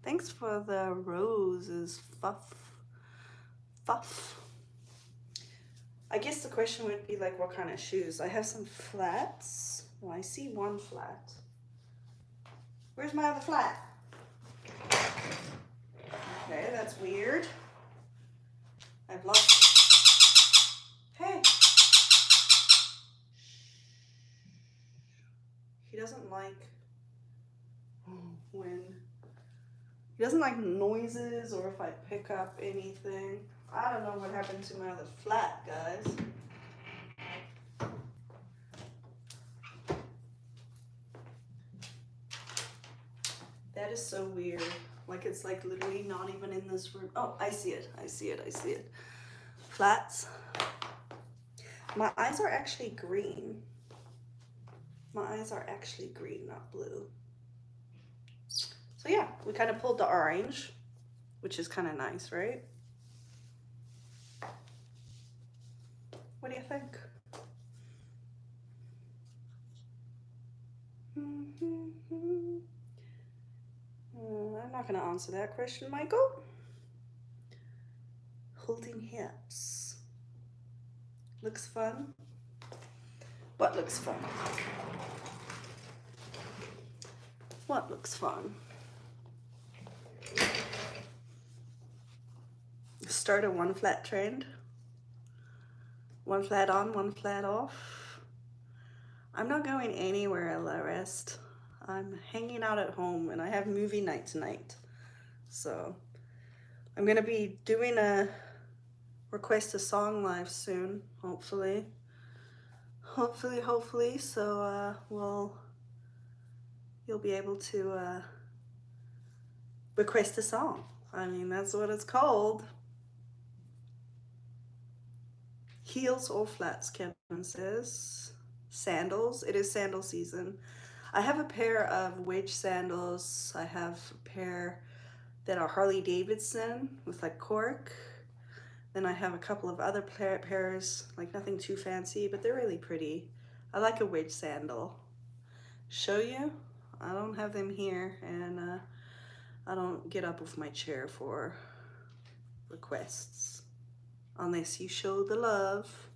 Thanks for the roses, Fuff. I guess the question would be like, what kind of shoes? I have some flats. Well, I see one flat. Where's my other flat? Okay, that's weird. I've lost. Hey. He doesn't like when he doesn't like noises or if I pick up anything. I don't know what happened to my other flat, guys. That is so weird. Like it's like literally not even in this room. Oh, I see it. I see it. I see it. Flats. My eyes are actually green. My eyes are actually green, not blue. So yeah, we kind of pulled the orange, which is kind of nice, right? What do you think? I'm not going to answer that question, Michael. Holding hips. Looks fun. What looks fun? What looks fun? Start a one flat trend. One flat on, one flat off. I'm not going anywhere, Larest. I'm hanging out at home and I have movie night tonight. So I'm gonna be doing a request a song live soon, hopefully. Hopefully. So you'll be able to request a song. I mean, that's what it's called. Heels or flats, Kevin says. Sandals. It is sandal season. I have a pair of wedge sandals. I have a pair that are Harley Davidson with like cork. Then I have a couple of other pairs, like nothing too fancy, but they're really pretty. I like a wedge sandal. Show you? I don't have them here, and I don't get up off my chair for requests unless you show the love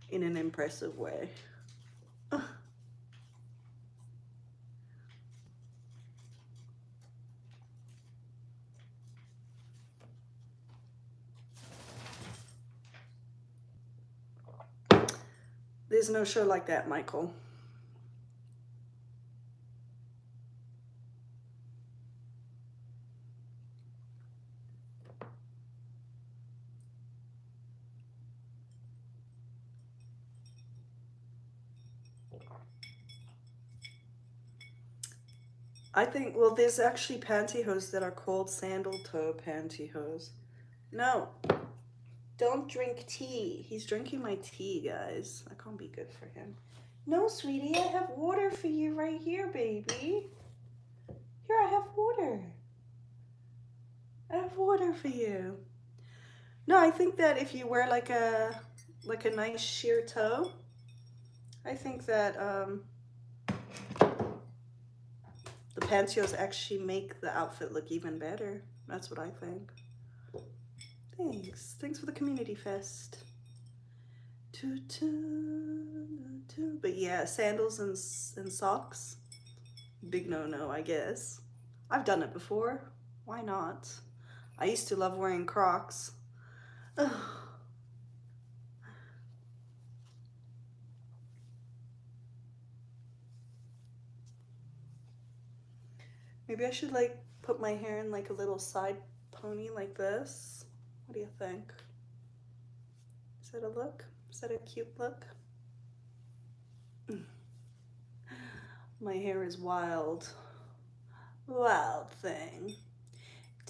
in an impressive way. There's no show like that, Michael. I think, well, there's actually pantyhose that are called sandal toe pantyhose. No, don't drink tea. He's drinking my tea, guys. That can't be good for him. No, sweetie, I have water for you right here, baby. Here, I have water. I have water for you. No, I think that if you wear like a nice sheer toe, I think that the pantyhose actually make the outfit look even better. That's what I think. Thanks. Thanks for the community fest. But yeah, sandals and socks, big no-no, I guess. I've done it before. Why not? I used to love wearing Crocs. Ugh. Maybe I should like put my hair in like a little side pony like this. What do you think? Is that a look? Is that a cute look? My hair is wild. Wild thing.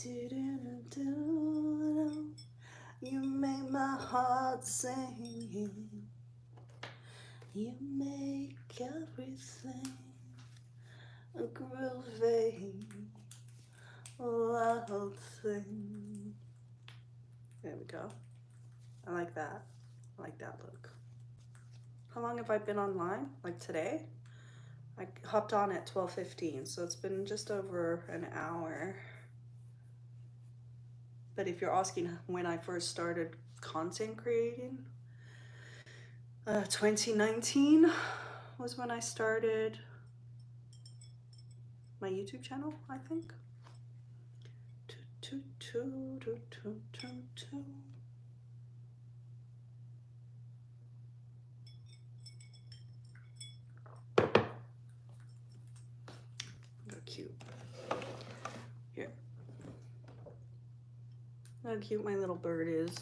You make my heart sing. You make everything a groovy wild thing. There we go. I like that. I like that look. How long have I been online? Like today? I hopped on at 12:15, so it's been just over an hour. But if you're asking when I first started content creating, 2019 was when I started my YouTube channel, I think. Cute. Here. Look how cute my little bird is.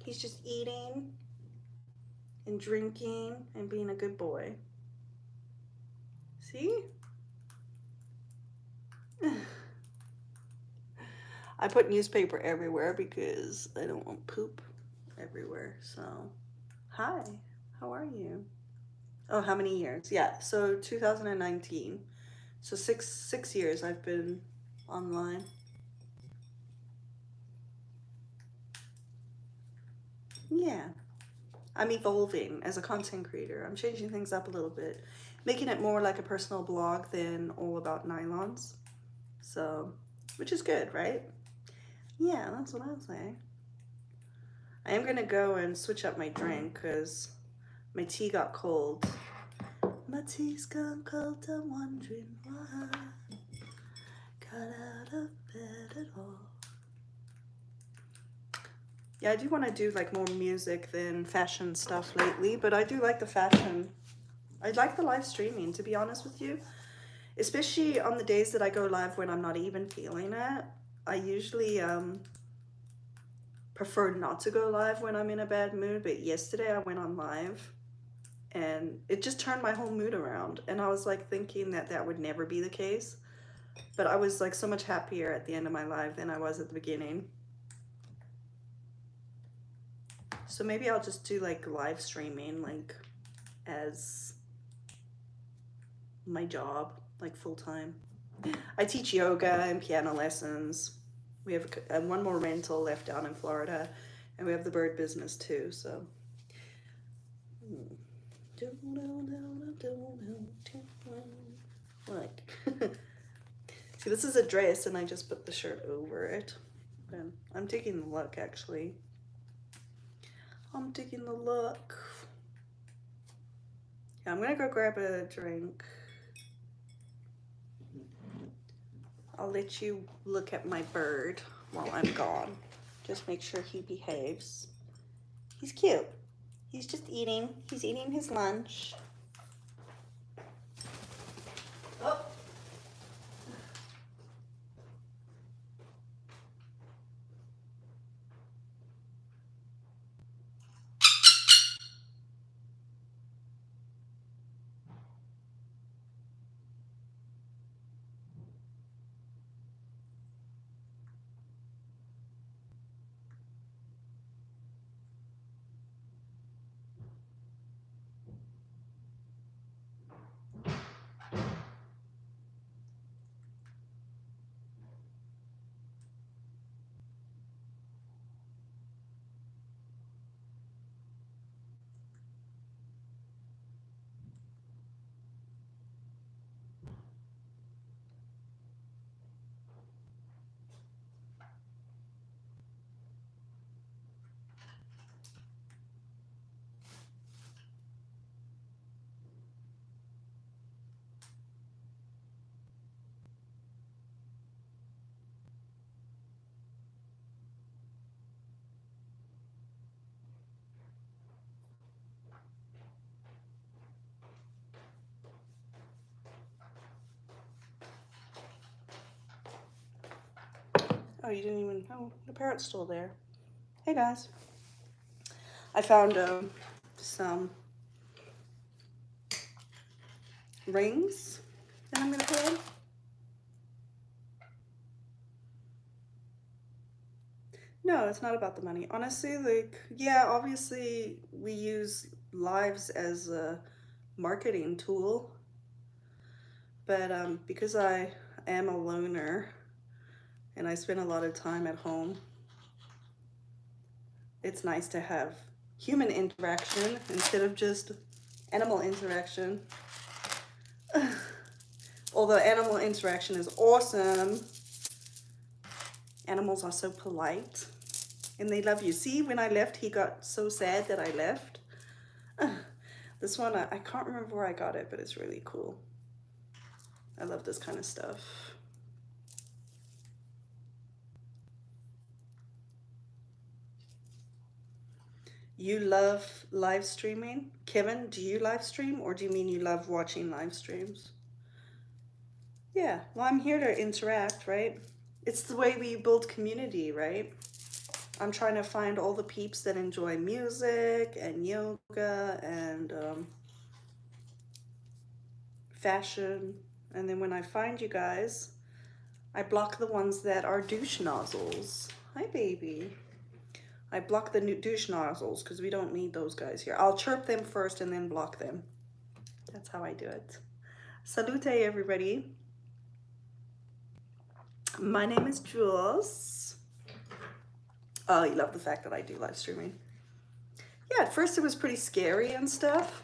He's just eating and drinking and being a good boy. See? I put newspaper everywhere because I don't want poop everywhere. So, hi, how are you? Oh, how many years? Yeah, so 2019. So six years I've been online. Yeah, I'm evolving as a content creator. I'm changing things up a little bit, making it more like a personal blog than all about nylons. So, which is good, right? Yeah, that's what I'll say. I am gonna go and switch up my drink because my tea got cold. My tea's gone cold, I'm wondering why. Got out of bed at all. Yeah, I do want to do like more music than fashion stuff lately, but I do like the fashion. I like the live streaming, to be honest with you. Especially on the days that I go live when I'm not even feeling it. I usually prefer not to go live when I'm in a bad mood, but yesterday I went on live and it just turned my whole mood around. And I was like thinking that that would never be the case, but I was like so much happier at the end of my live than I was at the beginning. So maybe I'll just do like live streaming like as my job, like full time. I teach yoga and piano lessons. We have one more rental left down in Florida, and we have the bird business too, so. Like, see, this is a dress and I just put the shirt over it. And I'm taking the look, actually. I'm taking the look. Yeah, I'm gonna go grab a drink. I'll let you look at my bird while I'm gone. Just make sure he behaves. He's cute. He's just eating. He's eating his lunch. Oh. Oh, you didn't even, oh, the parrot's still there. Hey guys. I found some rings that I'm gonna put in. No, it's not about the money. Honestly, like, yeah, obviously we use lives as a marketing tool, but because I am a loner and I spend a lot of time at home, it's nice to have human interaction instead of just animal interaction. Although animal interaction is awesome, animals are so polite and they love you. See, when I left, he got so sad that I left. This one, I can't remember where I got it, but it's really cool. I love this kind of stuff. You love live streaming? Kevin, do you live stream, or do you mean you love watching live streams? Yeah, well, I'm here to interact, right? It's the way we build community, right? I'm trying to find all the peeps that enjoy music and yoga and fashion. And then when I find you guys, I block the ones that are douche nozzles. Hi, baby. I block the douche nozzles because we don't need those guys here. I'll chirp them first and then block them. That's how I do it. Salute, everybody. My name is Jules. Oh, you love the fact that I do live streaming. Yeah, at first it was pretty scary and stuff,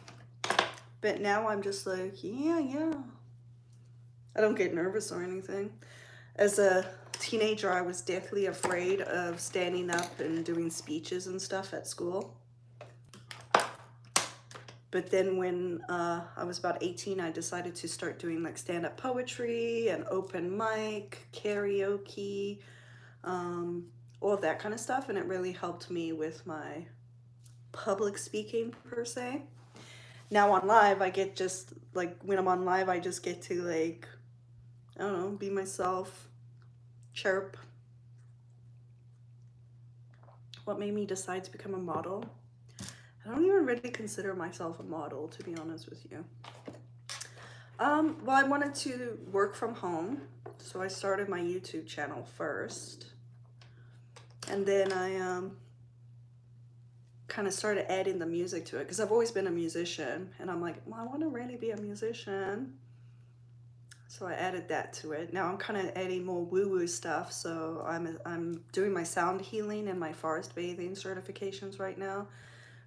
but now I'm just like, yeah. I don't get nervous or anything. As a teenager, I was deathly afraid of standing up and doing speeches and stuff at school. But then when I was about 18, I decided to start doing like stand-up poetry and open mic, karaoke, all of that kind of stuff. And it really helped me with my public speaking per se. Now on live, I get just like, when I'm on live, I just get to like, I don't know, be myself, chirp. What made me decide to become a model? I don't even really consider myself a model, to be honest with you. Well, I wanted to work from home, so I started my YouTube channel first. And then I kind of started adding the music to it because I've always been a musician, and I'm like, well, I want to really be a musician. So I added that to it. Now I'm kind of adding more woo-woo stuff. So I'm doing my sound healing and my forest bathing certifications right now.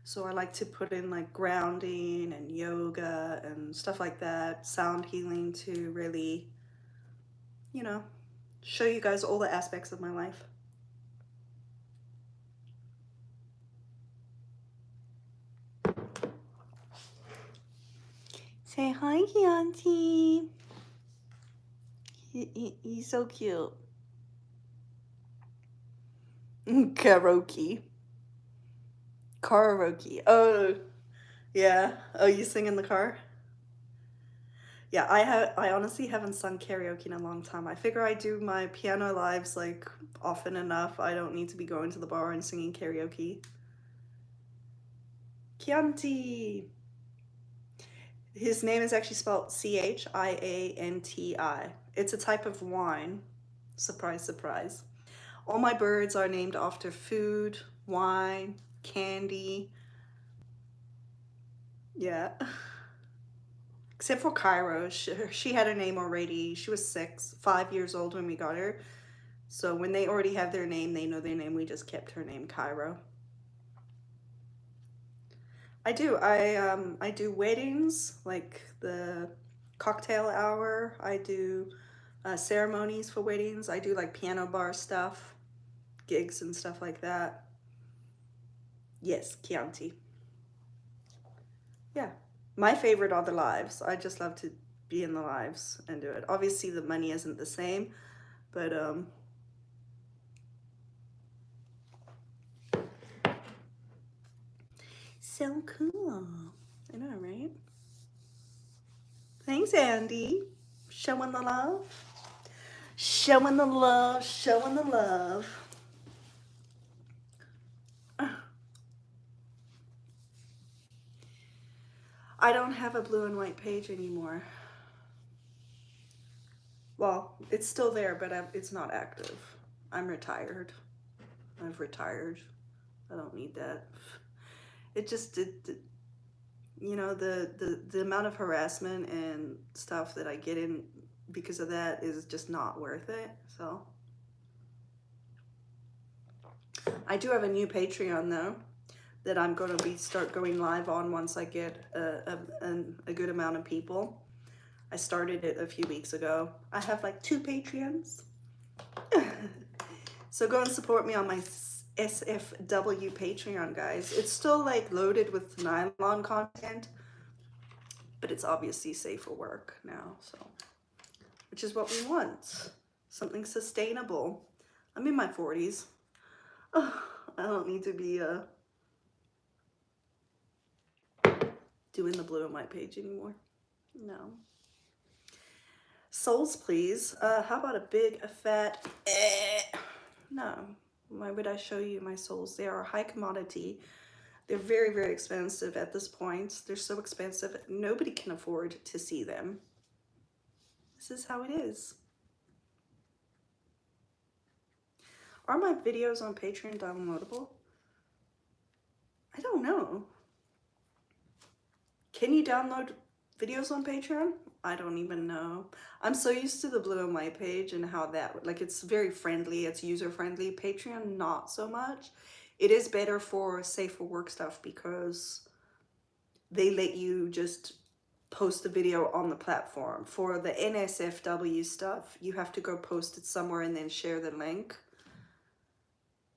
So I like to put in like grounding and yoga and stuff like that, sound healing, to really, you know, show you guys all the aspects of my life. Say hi, Chianti. He's so cute. Karaoke. Karaoke. Oh, yeah. Oh, you sing in the car? Yeah, I honestly haven't sung karaoke in a long time. I figure I do my piano lives like often enough. I don't need to be going to the bar and singing karaoke. Chianti. His name is actually spelled Chianti. It's a type of wine. Surprise, surprise. All my birds are named after food, wine, candy. Yeah. Except for Cairo. She had her name already. She was 5 years old when we got her. So when they already have their name, they know their name. We just kept her name Cairo. I do. I do weddings, like the cocktail hour. I do ceremonies for weddings. I do like piano bar stuff, gigs and stuff like that. Yes, Chianti. Yeah. My favorite are the lives. I just love to be in the lives and do it. Obviously the money isn't the same, but so cool. I know, right? Thanks, Andy. Showing the love. Showing the love, showing the love. I don't have a blue and white page anymore. Well, it's still there, but it's not active. I'm retired. I've retired. I don't need that. It just you know, the amount of harassment and stuff that I get in because of that is just not worth it. So I do have a new Patreon though that I'm going to start going live on once I get a good amount of people. I started it a few weeks ago. I have like 2 Patreons. So go and support me on my SFW Patreon, guys. It's still like loaded with nylon content, but it's obviously safe for work now, so which is what we want. Something sustainable. I'm in my 40s. Oh, I don't need to be doing the blue and white page anymore. No. Souls, please. How about a big, a fat no. Why would I show you my souls? They are a high commodity. They're very, very expensive at this point. They're so expensive, nobody can afford to see them. This is how it is. Are my videos on Patreon downloadable? I don't know. Can you download videos on Patreon? I don't even know. I'm so used to the blue and white page and how that, like, it's very friendly, it's user friendly. Patreon, not so much. It is better for safe for work stuff because they let you just post the video on the platform. For the NSFW stuff, you have to go post it somewhere and then share the link.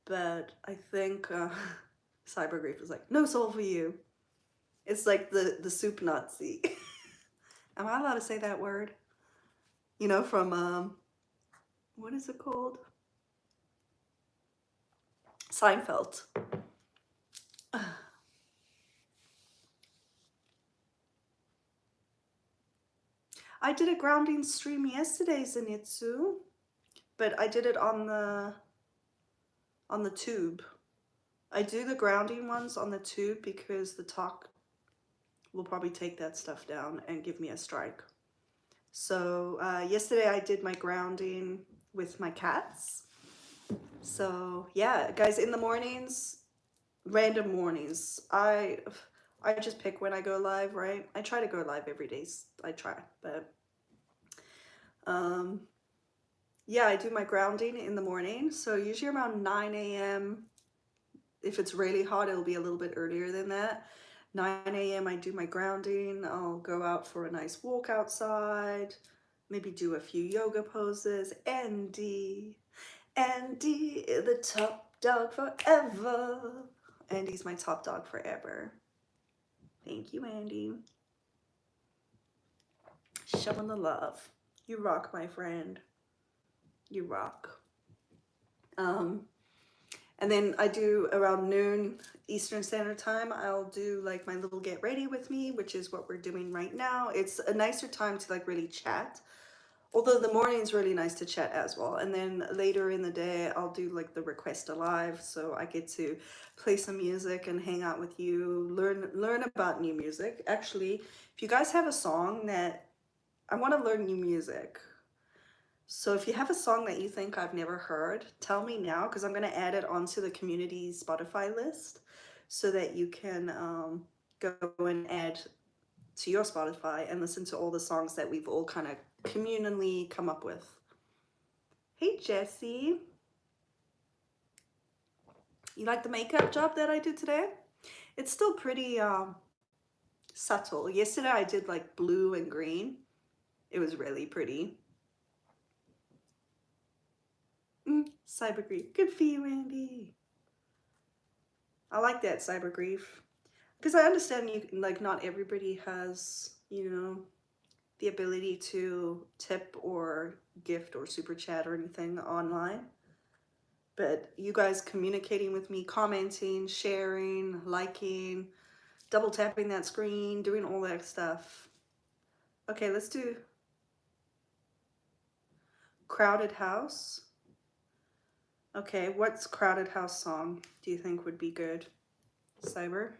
But I think Cybergrief is like, no soul for you. It's like the soup Nazi. Am I allowed to say that word? You know, from, what is it called? Seinfeld. I did a grounding stream yesterday, Zenitsu, but I did it on the tube. I do the grounding ones on the tube because the talk will probably take that stuff down and give me a strike. So yesterday I did my grounding with my cats. So yeah, guys, in the mornings, random mornings, I just pick when I go live, right? I try to go live every day. I try, but yeah, I do my grounding in the morning. So usually around 9 a.m. If it's really hot, it'll be a little bit earlier than that. 9 a.m. I do my grounding. I'll go out for a nice walk outside, maybe do a few yoga poses. Andy, the top dog forever. Andy's my top dog forever. Thank you, Andy. Showing the love. You rock, my friend. You rock. And then I do around noon Eastern Standard Time, I'll do like my little get ready with me, which is what we're doing right now. It's a nicer time to like really chat. Although the morning is really nice to chat as well. And then later in the day, I'll do like the request alive. So I get to play some music and hang out with you, learn about new music. Actually, if you guys have a song that I want to learn new music. So if you have a song that you think I've never heard, tell me now, because I'm going to add it onto the community Spotify list so that you can go and add to your Spotify and listen to all the songs that we've all kind of communally come up with. Hey, Jessie. You like the makeup job that I did today? It's still pretty subtle. Yesterday I did like blue and green. It was really pretty. Cyber grief. Good for you, Andy. I like that, cyber grief. Because I understand you like not everybody has, you know, the ability to tip or gift or super chat or anything online. But you guys communicating with me, commenting, sharing, liking, double tapping that screen, doing all that stuff. Okay, let's do Crowded House. Okay, what's Crowded House song do you think would be good? Cyber?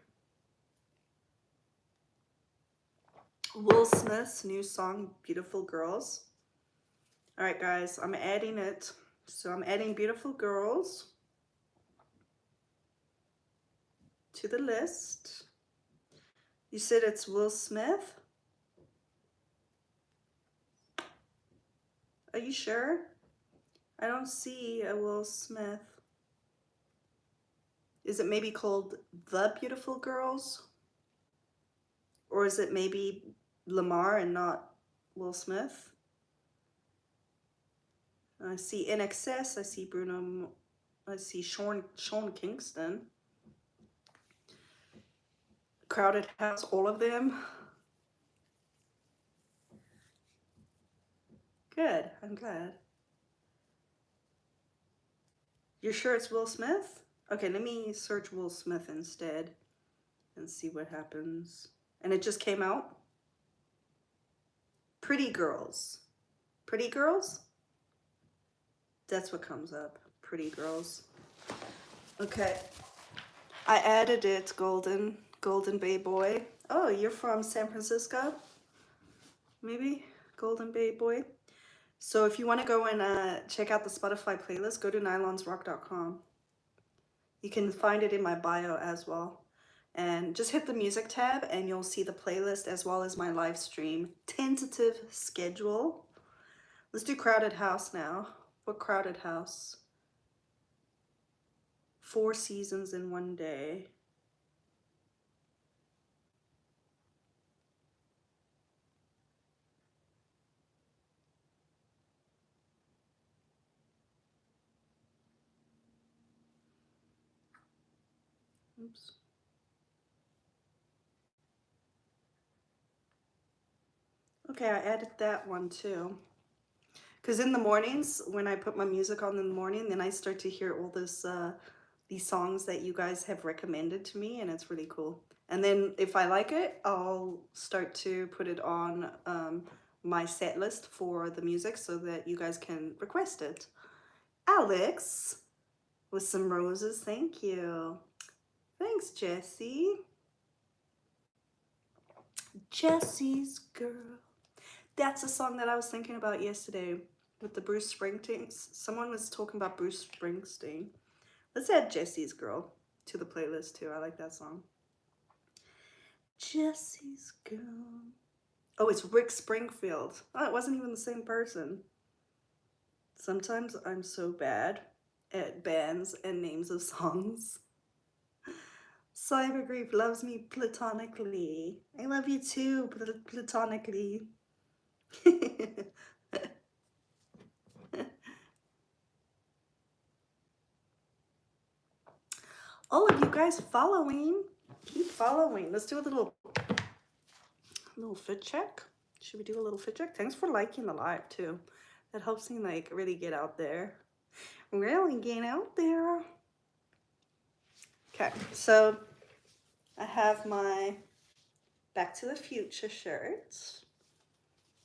Will Smith's new song, Beautiful Girls. All right, guys, I'm adding it. So I'm adding Beautiful Girls to the list. You said it's Will Smith? Are you sure? I don't see a Will Smith. Is it maybe called The Beautiful Girls? Or is it maybe Lamar and not Will Smith? I see NXS, I see Bruno, I see Sean Kingston. Crowded House, all of them. Good, I'm glad. You're sure it's Will Smith? Okay, let me search Will Smith instead and see what happens. And it just came out? Pretty Girls. Pretty Girls? That's what comes up. Pretty Girls. Okay. I added it, Golden Bay Boy. Oh, you're from San Francisco? Maybe? Golden Bay Boy. So if you want to go and check out the Spotify playlist, go to nylonsrock.com. You can find it in my bio as well. And just hit the music tab and you'll see the playlist as well as my live stream tentative schedule. Let's do Crowded House now. What Crowded House? 4 seasons in one day. Oops. Okay, I added that one too. Because in the mornings, when I put my music on in the morning, then I start to hear all this, these songs that you guys have recommended to me, and it's really cool. And then if I like it, I'll start to put it on my set list for the music so that you guys can request it. Alex, with some roses, thank you. Thanks, Jessie. Jessie's Girl. That's a song that I was thinking about yesterday with the Bruce Springsteen. Someone was talking about Bruce Springsteen. Let's add Jessie's Girl to the playlist too. I like that song. Jessie's Girl. Oh, it's Rick Springfield. Oh, it wasn't even the same person. Sometimes I'm so bad at bands and names of songs. Cyber Grief loves me platonically. I love you too, platonically. All of you guys following, keep following. Let's do a little fit check. Should we do a little fit check? Thanks for liking the live too. That helps me like really get out there. Really get out there. Okay, so I have my Back to the Future shirt.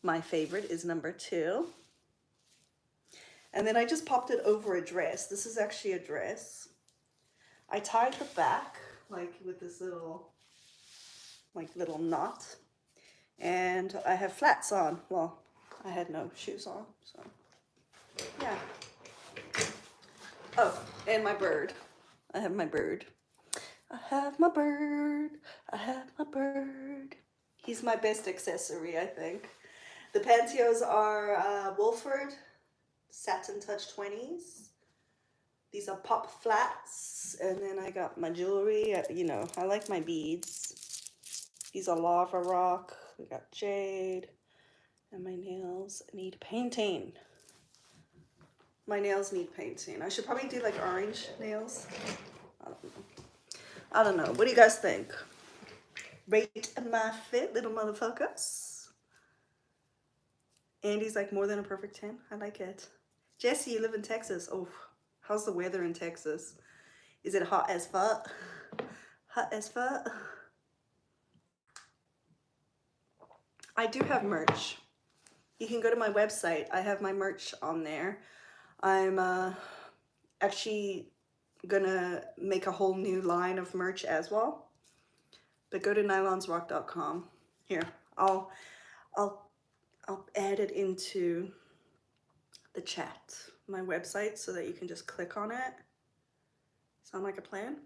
My favorite is number 2. And then I just popped it over a dress. This is actually a dress. I tied the back like with this little knot. And I have flats on. Well, I had no shoes on, so yeah. Oh, and my bird. I have my bird. I have my bird. I have my bird. He's my best accessory, I think. The pantyhose are Wolford Satin Touch 20s. These are pop flats. And then I got my jewelry. You know, I like my beads. These are lava rock. We got jade. And my nails need painting. My nails need painting. I should probably do like orange nails. I don't know. I don't know. What do you guys think? Rate my fit, little motherfuckers. Andy's like more than a perfect 10. I like it. Jesse, you live in Texas. Oh, how's the weather in Texas? Is it hot as fuck? Hot as fuck? I do have merch. You can go to my website. I have my merch on there. I'm actually gonna make a whole new line of merch as well. But go to nylonsrock.com. Here, I'll add it into the chat, my website, so that you can just click on it. Sound like a plan?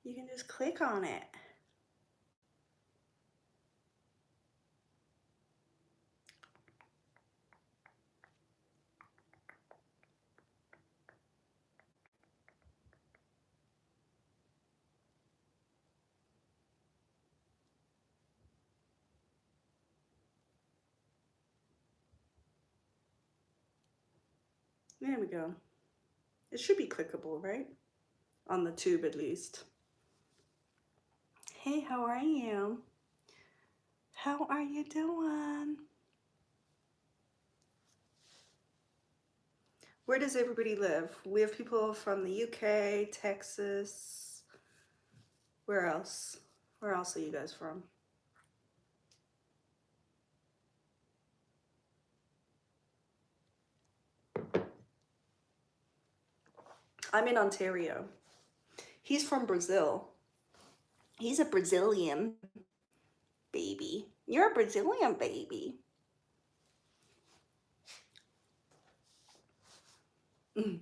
You can just click on it. There we go. It should be clickable, right? On the tube at least. Hey, how are you? How are you doing? Where does everybody live? We have people from the UK, Texas. Where else? Where else are you guys from? I'm in Ontario. He's from Brazil. He's a Brazilian baby. You're a Brazilian baby. Mm.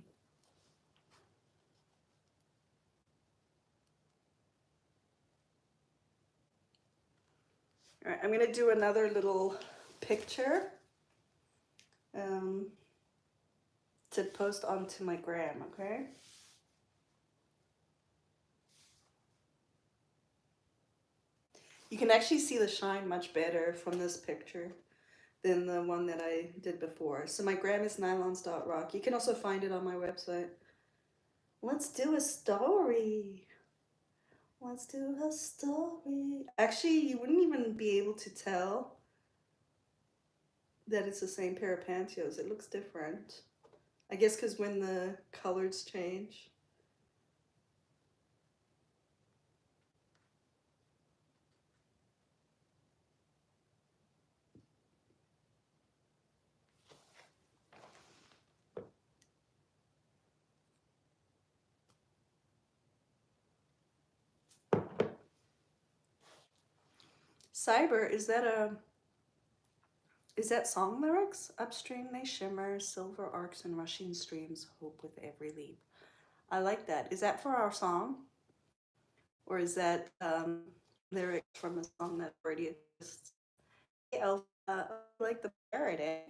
All right, I'm gonna do another little picture to post onto my gram, okay? You can actually see the shine much better from this picture than the one that I did before. So my gram is nylons.rock. You can also find it on my website. Let's do a story. Let's do a story. Actually, you wouldn't even be able to tell that it's the same pair of pantyhose. It looks different. I guess because when the colors change. Cyber, is that song lyrics? Upstream they shimmer, silver arcs and rushing streams, hope with every leap. I like that. Is that for our song? Or is that lyrics from a song that already exists? Hey, Elf, I like the parrot, eh?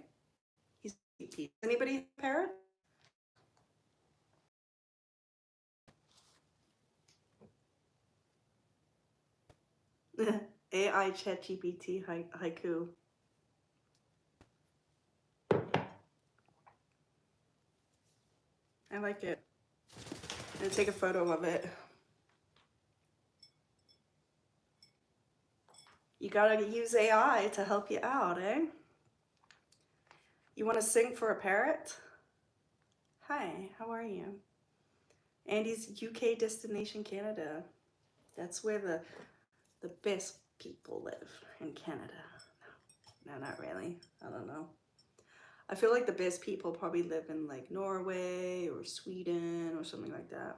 He's a piece. Anybody have a parrot? AI ChatGPT haiku. I like it. I'm gonna take a photo of it. You gotta use AI to help you out, eh? You wanna sing for a parrot? Hi, how are you? Andy's UK destination, Canada. That's where the best people live in Canada. No, not really. I don't know. I feel like the best people probably live in like Norway or Sweden or something like that.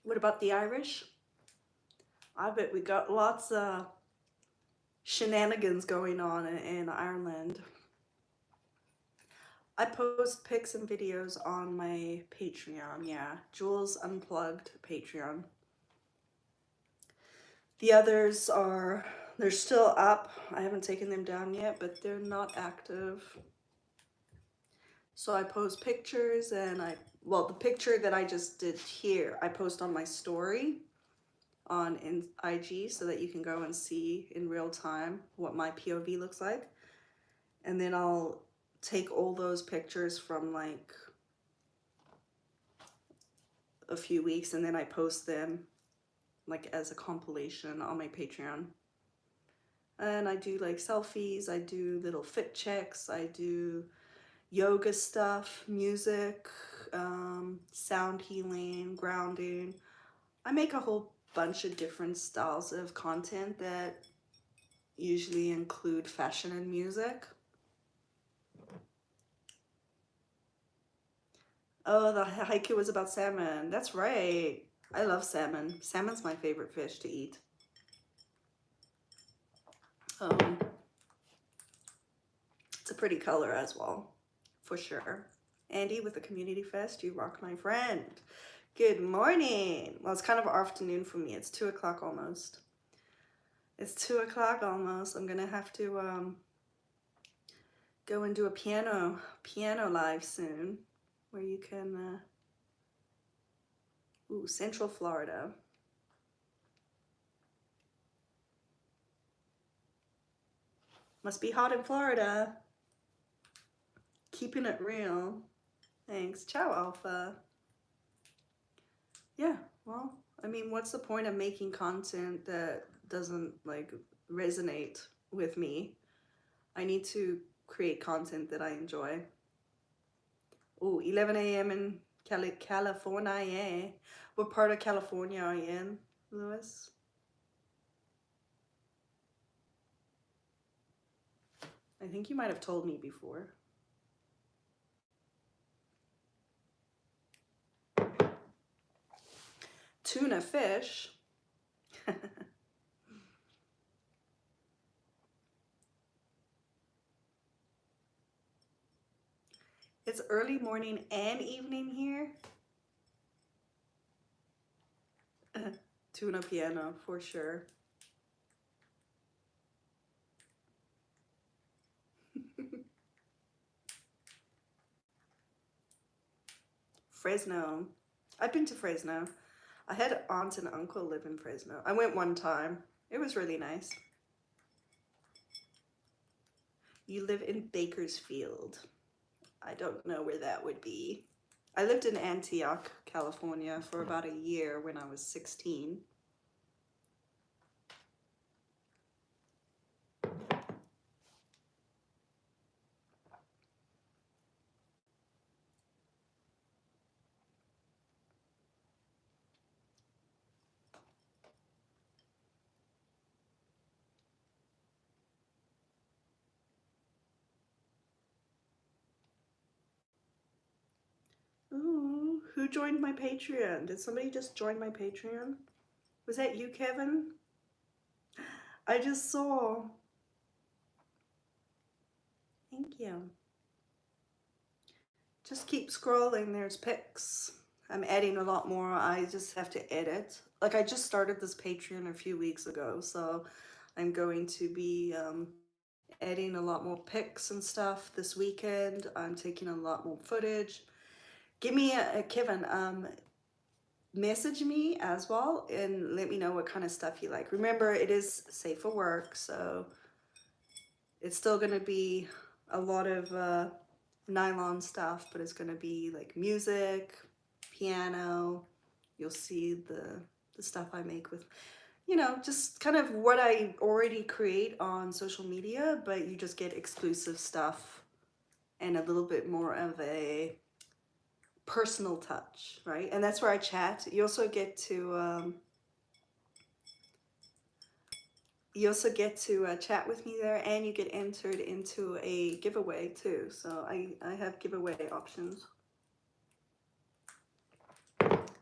What about the Irish? I bet we got lots of shenanigans going on in Ireland. I post pics and videos on my Patreon, yeah. Jules Unplugged Patreon. The others are, they're still up. I haven't taken them down yet, but they're not active. So I post pictures and well, the picture that I just did here, I post on my story on IG so that you can go and see in real time what my POV looks like. And then I'll take all those pictures from like a few weeks and then I post them like as a compilation on my Patreon. And I do like selfies, I do little fit checks, I do yoga stuff, music, sound healing, grounding. I make a whole bunch of different styles of content that usually include fashion and music. Oh, the haiku was about salmon. That's right. I love salmon. Salmon's my favorite fish to eat. It's a pretty color as well, for sure. Andy with the Community Fest, you rock, my friend. Good morning. Well, it's kind of afternoon for me. It's 2 o'clock almost. It's 2 o'clock almost. I'm gonna have to go and do a piano live soon, where you can. Ooh, Central Florida. Must be hot in Florida. Keeping it real. Thanks. Ciao, Alpha. Yeah, well, I mean, what's the point of making content that doesn't like resonate with me? I need to create content that I enjoy. Oh, 11 a.m. in California. What part of California are you in, Lewis? I think you might have told me before. Tuna fish. It's early morning and evening here. Tuna piano for sure. Fresno. I've been to Fresno. I had aunt and uncle live in Fresno. I went one time. It was really nice. You live in Bakersfield. I don't know where that would be. I lived in Antioch, California for about a year when I was 16. Ooh, who joined my Patreon? Did somebody just join my Patreon? Was that you, Kevin? I just saw. Thank you. Just keep scrolling, there's pics. I'm adding a lot more. I just have to edit. Like, I just started this Patreon a few weeks ago, so I'm going to be adding a lot more pics and stuff this weekend. I'm taking a lot more footage. Give me Kevin, message me as well and let me know what kind of stuff you like. Remember, it is safe for work, so It's still gonna be a lot of nylon stuff, but it's gonna be like music, piano. You'll see the stuff I make with, you know, just kind of what I already create on social media, but you just get exclusive stuff and a little bit more of a personal touch, right? And that's where I chat. You also get to chat with me there, and you get entered into a giveaway too. So I have giveaway options.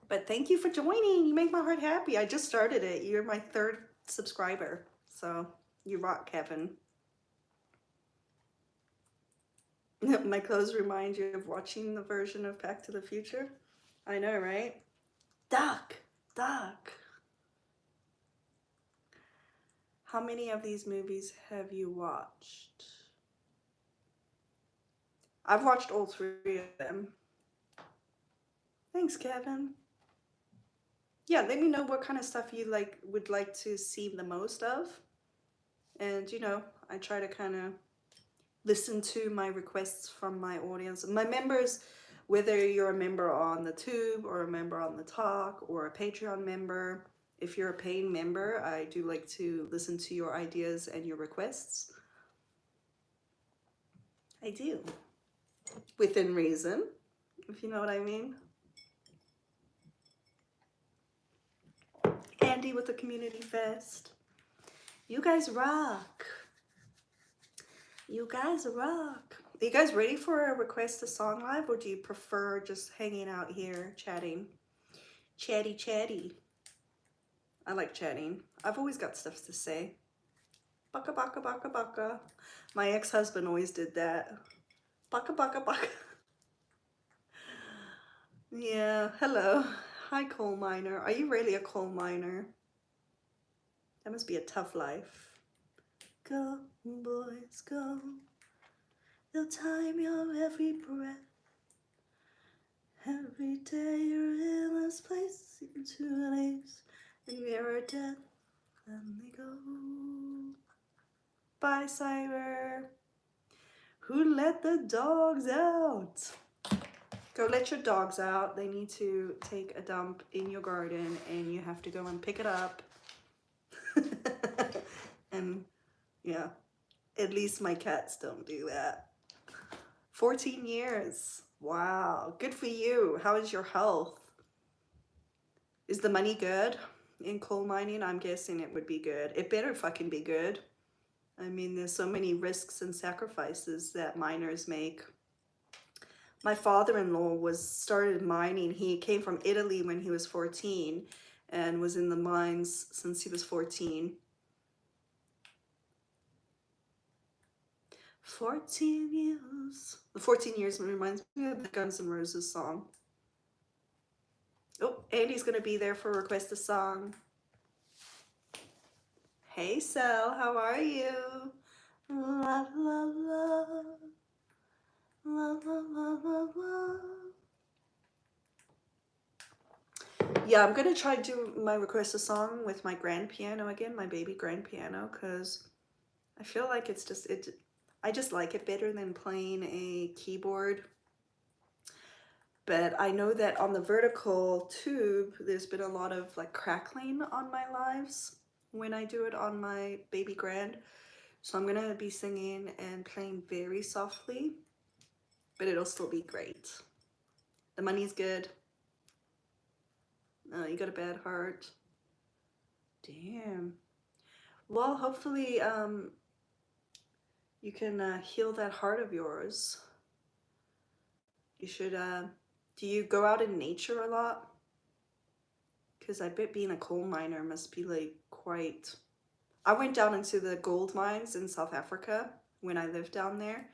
But thank you for joining. You make my heart happy. I just started it. You're my 3rd subscriber. So you rock, Kevin. My clothes remind you of watching the version of Back to the Future. I know, right? Doc. How many of these movies have you watched? I've watched all 3 of them. Thanks, Kevin. Yeah, let me know what kind of stuff you would like to see the most of. And you know, I try to kind of listen to my requests from my audience. My members, whether you're a member on the Tube or a member on the Talk or a Patreon member, if you're a paying member, I do like to listen to your ideas and your requests. I do. Within reason, if you know what I mean. Andy with the Community Fest. You guys rock. You guys rock. Are you guys ready for a request a song live, or do you prefer just hanging out here chatting? Chatty. I like chatting. I've always got stuff to say. Baka baka baka baka. My ex-husband always did that. Baka baka baka. Yeah, hello. Hi, coal miner. Are you really a coal miner? That must be a tough life. Go, boys, go. They'll time your every breath. Every day you're in this place, into an ace, and you're dead, and they go. Bye, Cyber. Who let the dogs out? Go let your dogs out. They need to take a dump in your garden, and you have to go and pick it up. And yeah, at least my cats don't do that. 14 years. Wow, good for you. How is your health? Is the money good in coal mining? I'm guessing it would be good. It better fucking be good. I mean, there's so many risks and sacrifices that miners make. My father-in-law started mining. He came from Italy when he was 14 and was in the mines since he was 14. 14 years. The 14 years reminds me of the Guns N' Roses song. Oh, Andy's gonna be there for Request a Song. Hey, Sel, how are you? La la la. La la la la la. Yeah, I'm gonna try to do my Request a Song with my grand piano again, my baby grand piano, because I feel like it's just, I just like it better than playing a keyboard. But I know that on the vertical tube, there's been a lot of like crackling on my lives when I do it on my baby grand. So I'm gonna be singing and playing very softly, but it'll still be great. The money's good. You got a bad heart. Damn. Well, hopefully you can heal that heart of yours. You should, do you go out in nature a lot? Because I bet being a coal miner must be like quite... I went down into the gold mines in South Africa when I lived down there,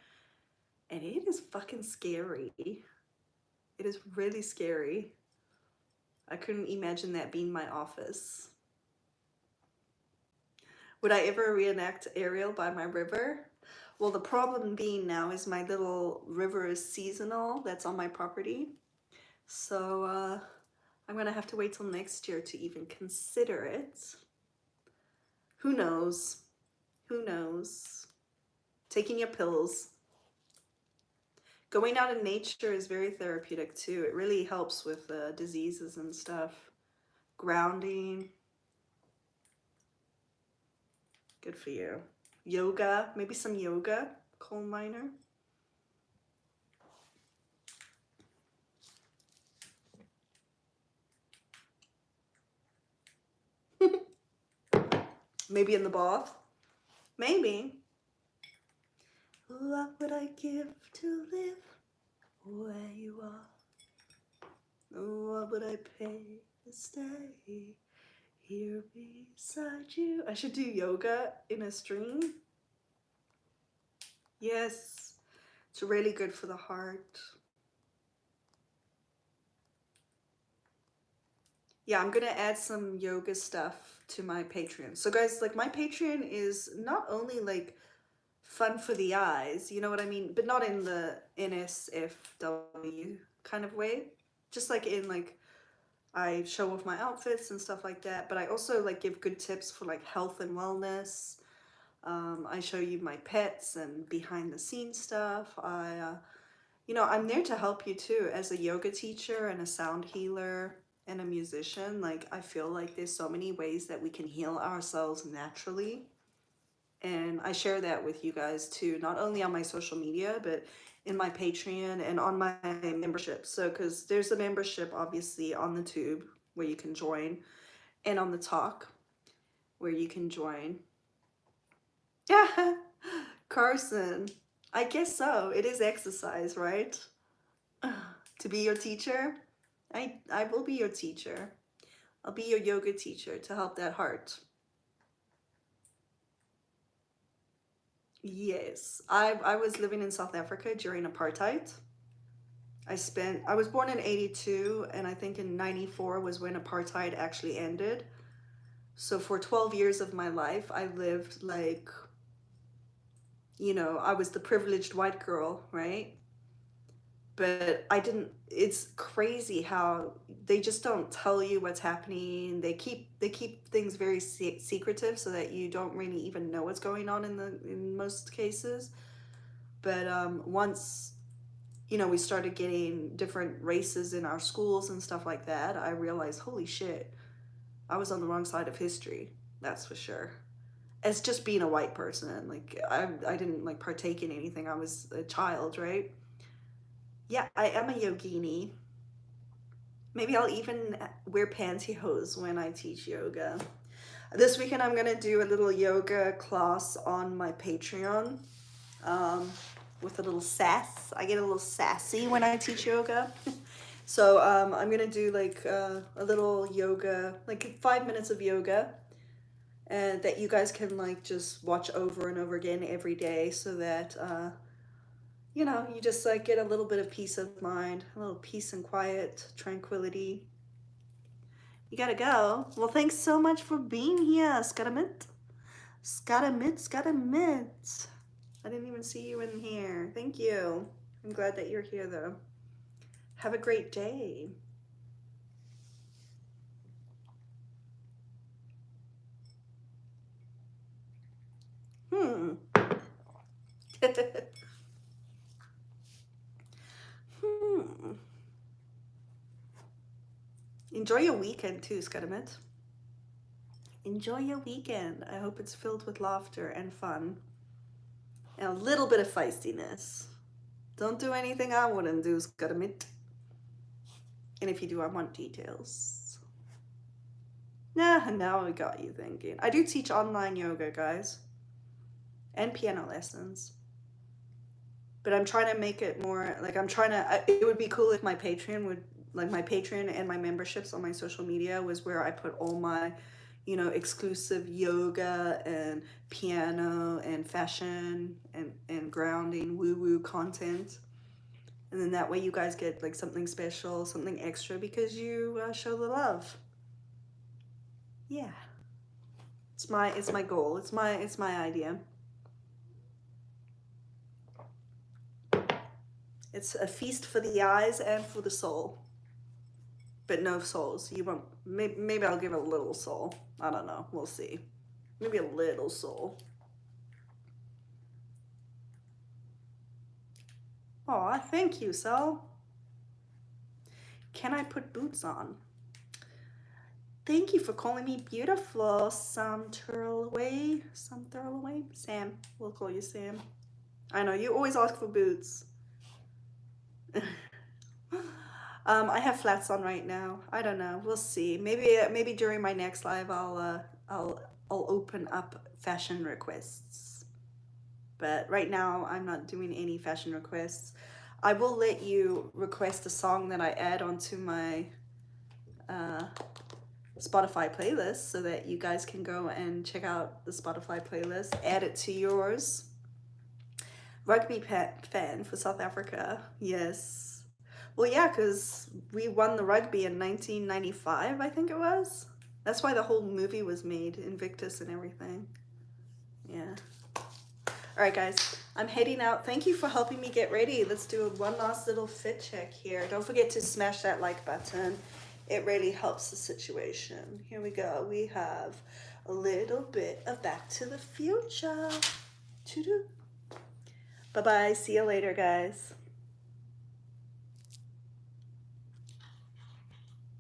and it is fucking scary. It is really scary. I couldn't imagine that being my office. Would I ever reenact Ariel by my river? Well, the problem being now is my little river is seasonal that's on my property. So I'm gonna have to wait till next year to even consider it. Who knows? Who knows? taking your pills. Going out in nature is very therapeutic too. It really helps with diseases and stuff. Grounding. Good for you. Yoga, maybe some yoga, coal miner. Maybe in the bath. Maybe. What would I give to live where you are? What would I pay to stay here beside you? I should do yoga in a stream. Yes, it's really good for the heart. Yeah, I'm gonna add some yoga stuff to my Patreon. So guys, like my Patreon is not only like fun for the eyes, you know what I mean? But not in the NSFW kind of way. Just like in like, I show off my outfits and stuff like that. But I also like give good tips for like health and wellness. I show you my pets and behind the scenes stuff. You know, I'm there to help you too as a yoga teacher and a sound healer and a musician. Like I feel like there's so many ways that we can heal ourselves naturally. And I share that with you guys too, not only on my social media, but in my Patreon and on my membership. So, because there's a membership obviously on the tube where you can join, and on the talk where you can join. Yeah, Carson, I guess so. It is exercise, right? To be your teacher, I will be your teacher. I'll be your yoga teacher to help that heart. Yes, I was living in South Africa during apartheid. I was born in 82, and I think in 94 was when apartheid actually ended. So for 12 years of my life, I lived like, you know, I was the privileged white girl, right? But I didn't, it's crazy how they just don't tell you what's happening. They keep things very secretive so that you don't really even know what's going on in most cases. But once, you know, we started getting different races in our schools and stuff like that, I realized, holy shit, I was on the wrong side of history. That's for sure. As just being a white person, like I didn't like partake in anything. I was a child, right? Yeah, I am a yogini. Maybe I'll even wear pantyhose when I teach yoga. This weekend I'm gonna do a little yoga class on my Patreon. With a little sass. I get a little sassy when I teach yoga. So I'm gonna do like a little yoga, like 5 minutes of yoga, and that you guys can like just watch over and over again every day, so that you know, you just like get a little bit of peace of mind, a little peace and quiet, tranquility. You gotta go. Well, thanks so much for being here, Scaramit. Scaramit. I didn't even see you in here. Thank you. I'm glad that you're here though. Have a great day. Enjoy your weekend too, Scaramit. Enjoy your weekend. I hope it's filled with laughter and fun. And a little bit of feistiness. Don't do anything I wouldn't do, Scaramit. And if you do, I want details. Nah, now I got you thinking. I do teach online yoga, guys. And piano lessons. But I'm trying to make it more, like it would be cool if my Patreon would, like my Patreon and my memberships on my social media was where I put all my, you know, exclusive yoga and piano and fashion and grounding woo-woo content. And then that way you guys get like something special, something extra because you show the love. Yeah. It's my goal. It's my idea. It's a feast for the eyes and for the soul. But no souls. You won't. Maybe I'll give a little soul. I don't know. We'll see. Maybe a little soul. Aw, thank you, Sal. Can I put boots on? Thank you for calling me beautiful, Sam Turlaway. Sam, we'll call you Sam. I know, you always ask for boots. I have flats on right now. I don't know. We'll see. Maybe during my next live, I'll open up fashion requests. But right now, I'm not doing any fashion requests. I will let you request a song that I add onto my Spotify playlist so that you guys can go and check out the Spotify playlist. Add it to yours. Rugby fan for South Africa. Yes. Well, yeah, because we won the rugby in 1995, I think it was. That's why the whole movie was made, Invictus and everything. Yeah. All right, guys, I'm heading out. Thank you for helping me get ready. Let's do one last little fit check here. Don't forget to smash that like button. It really helps the situation. Here we go. We have a little bit of Back to the Future. Bye-bye. See you later, guys.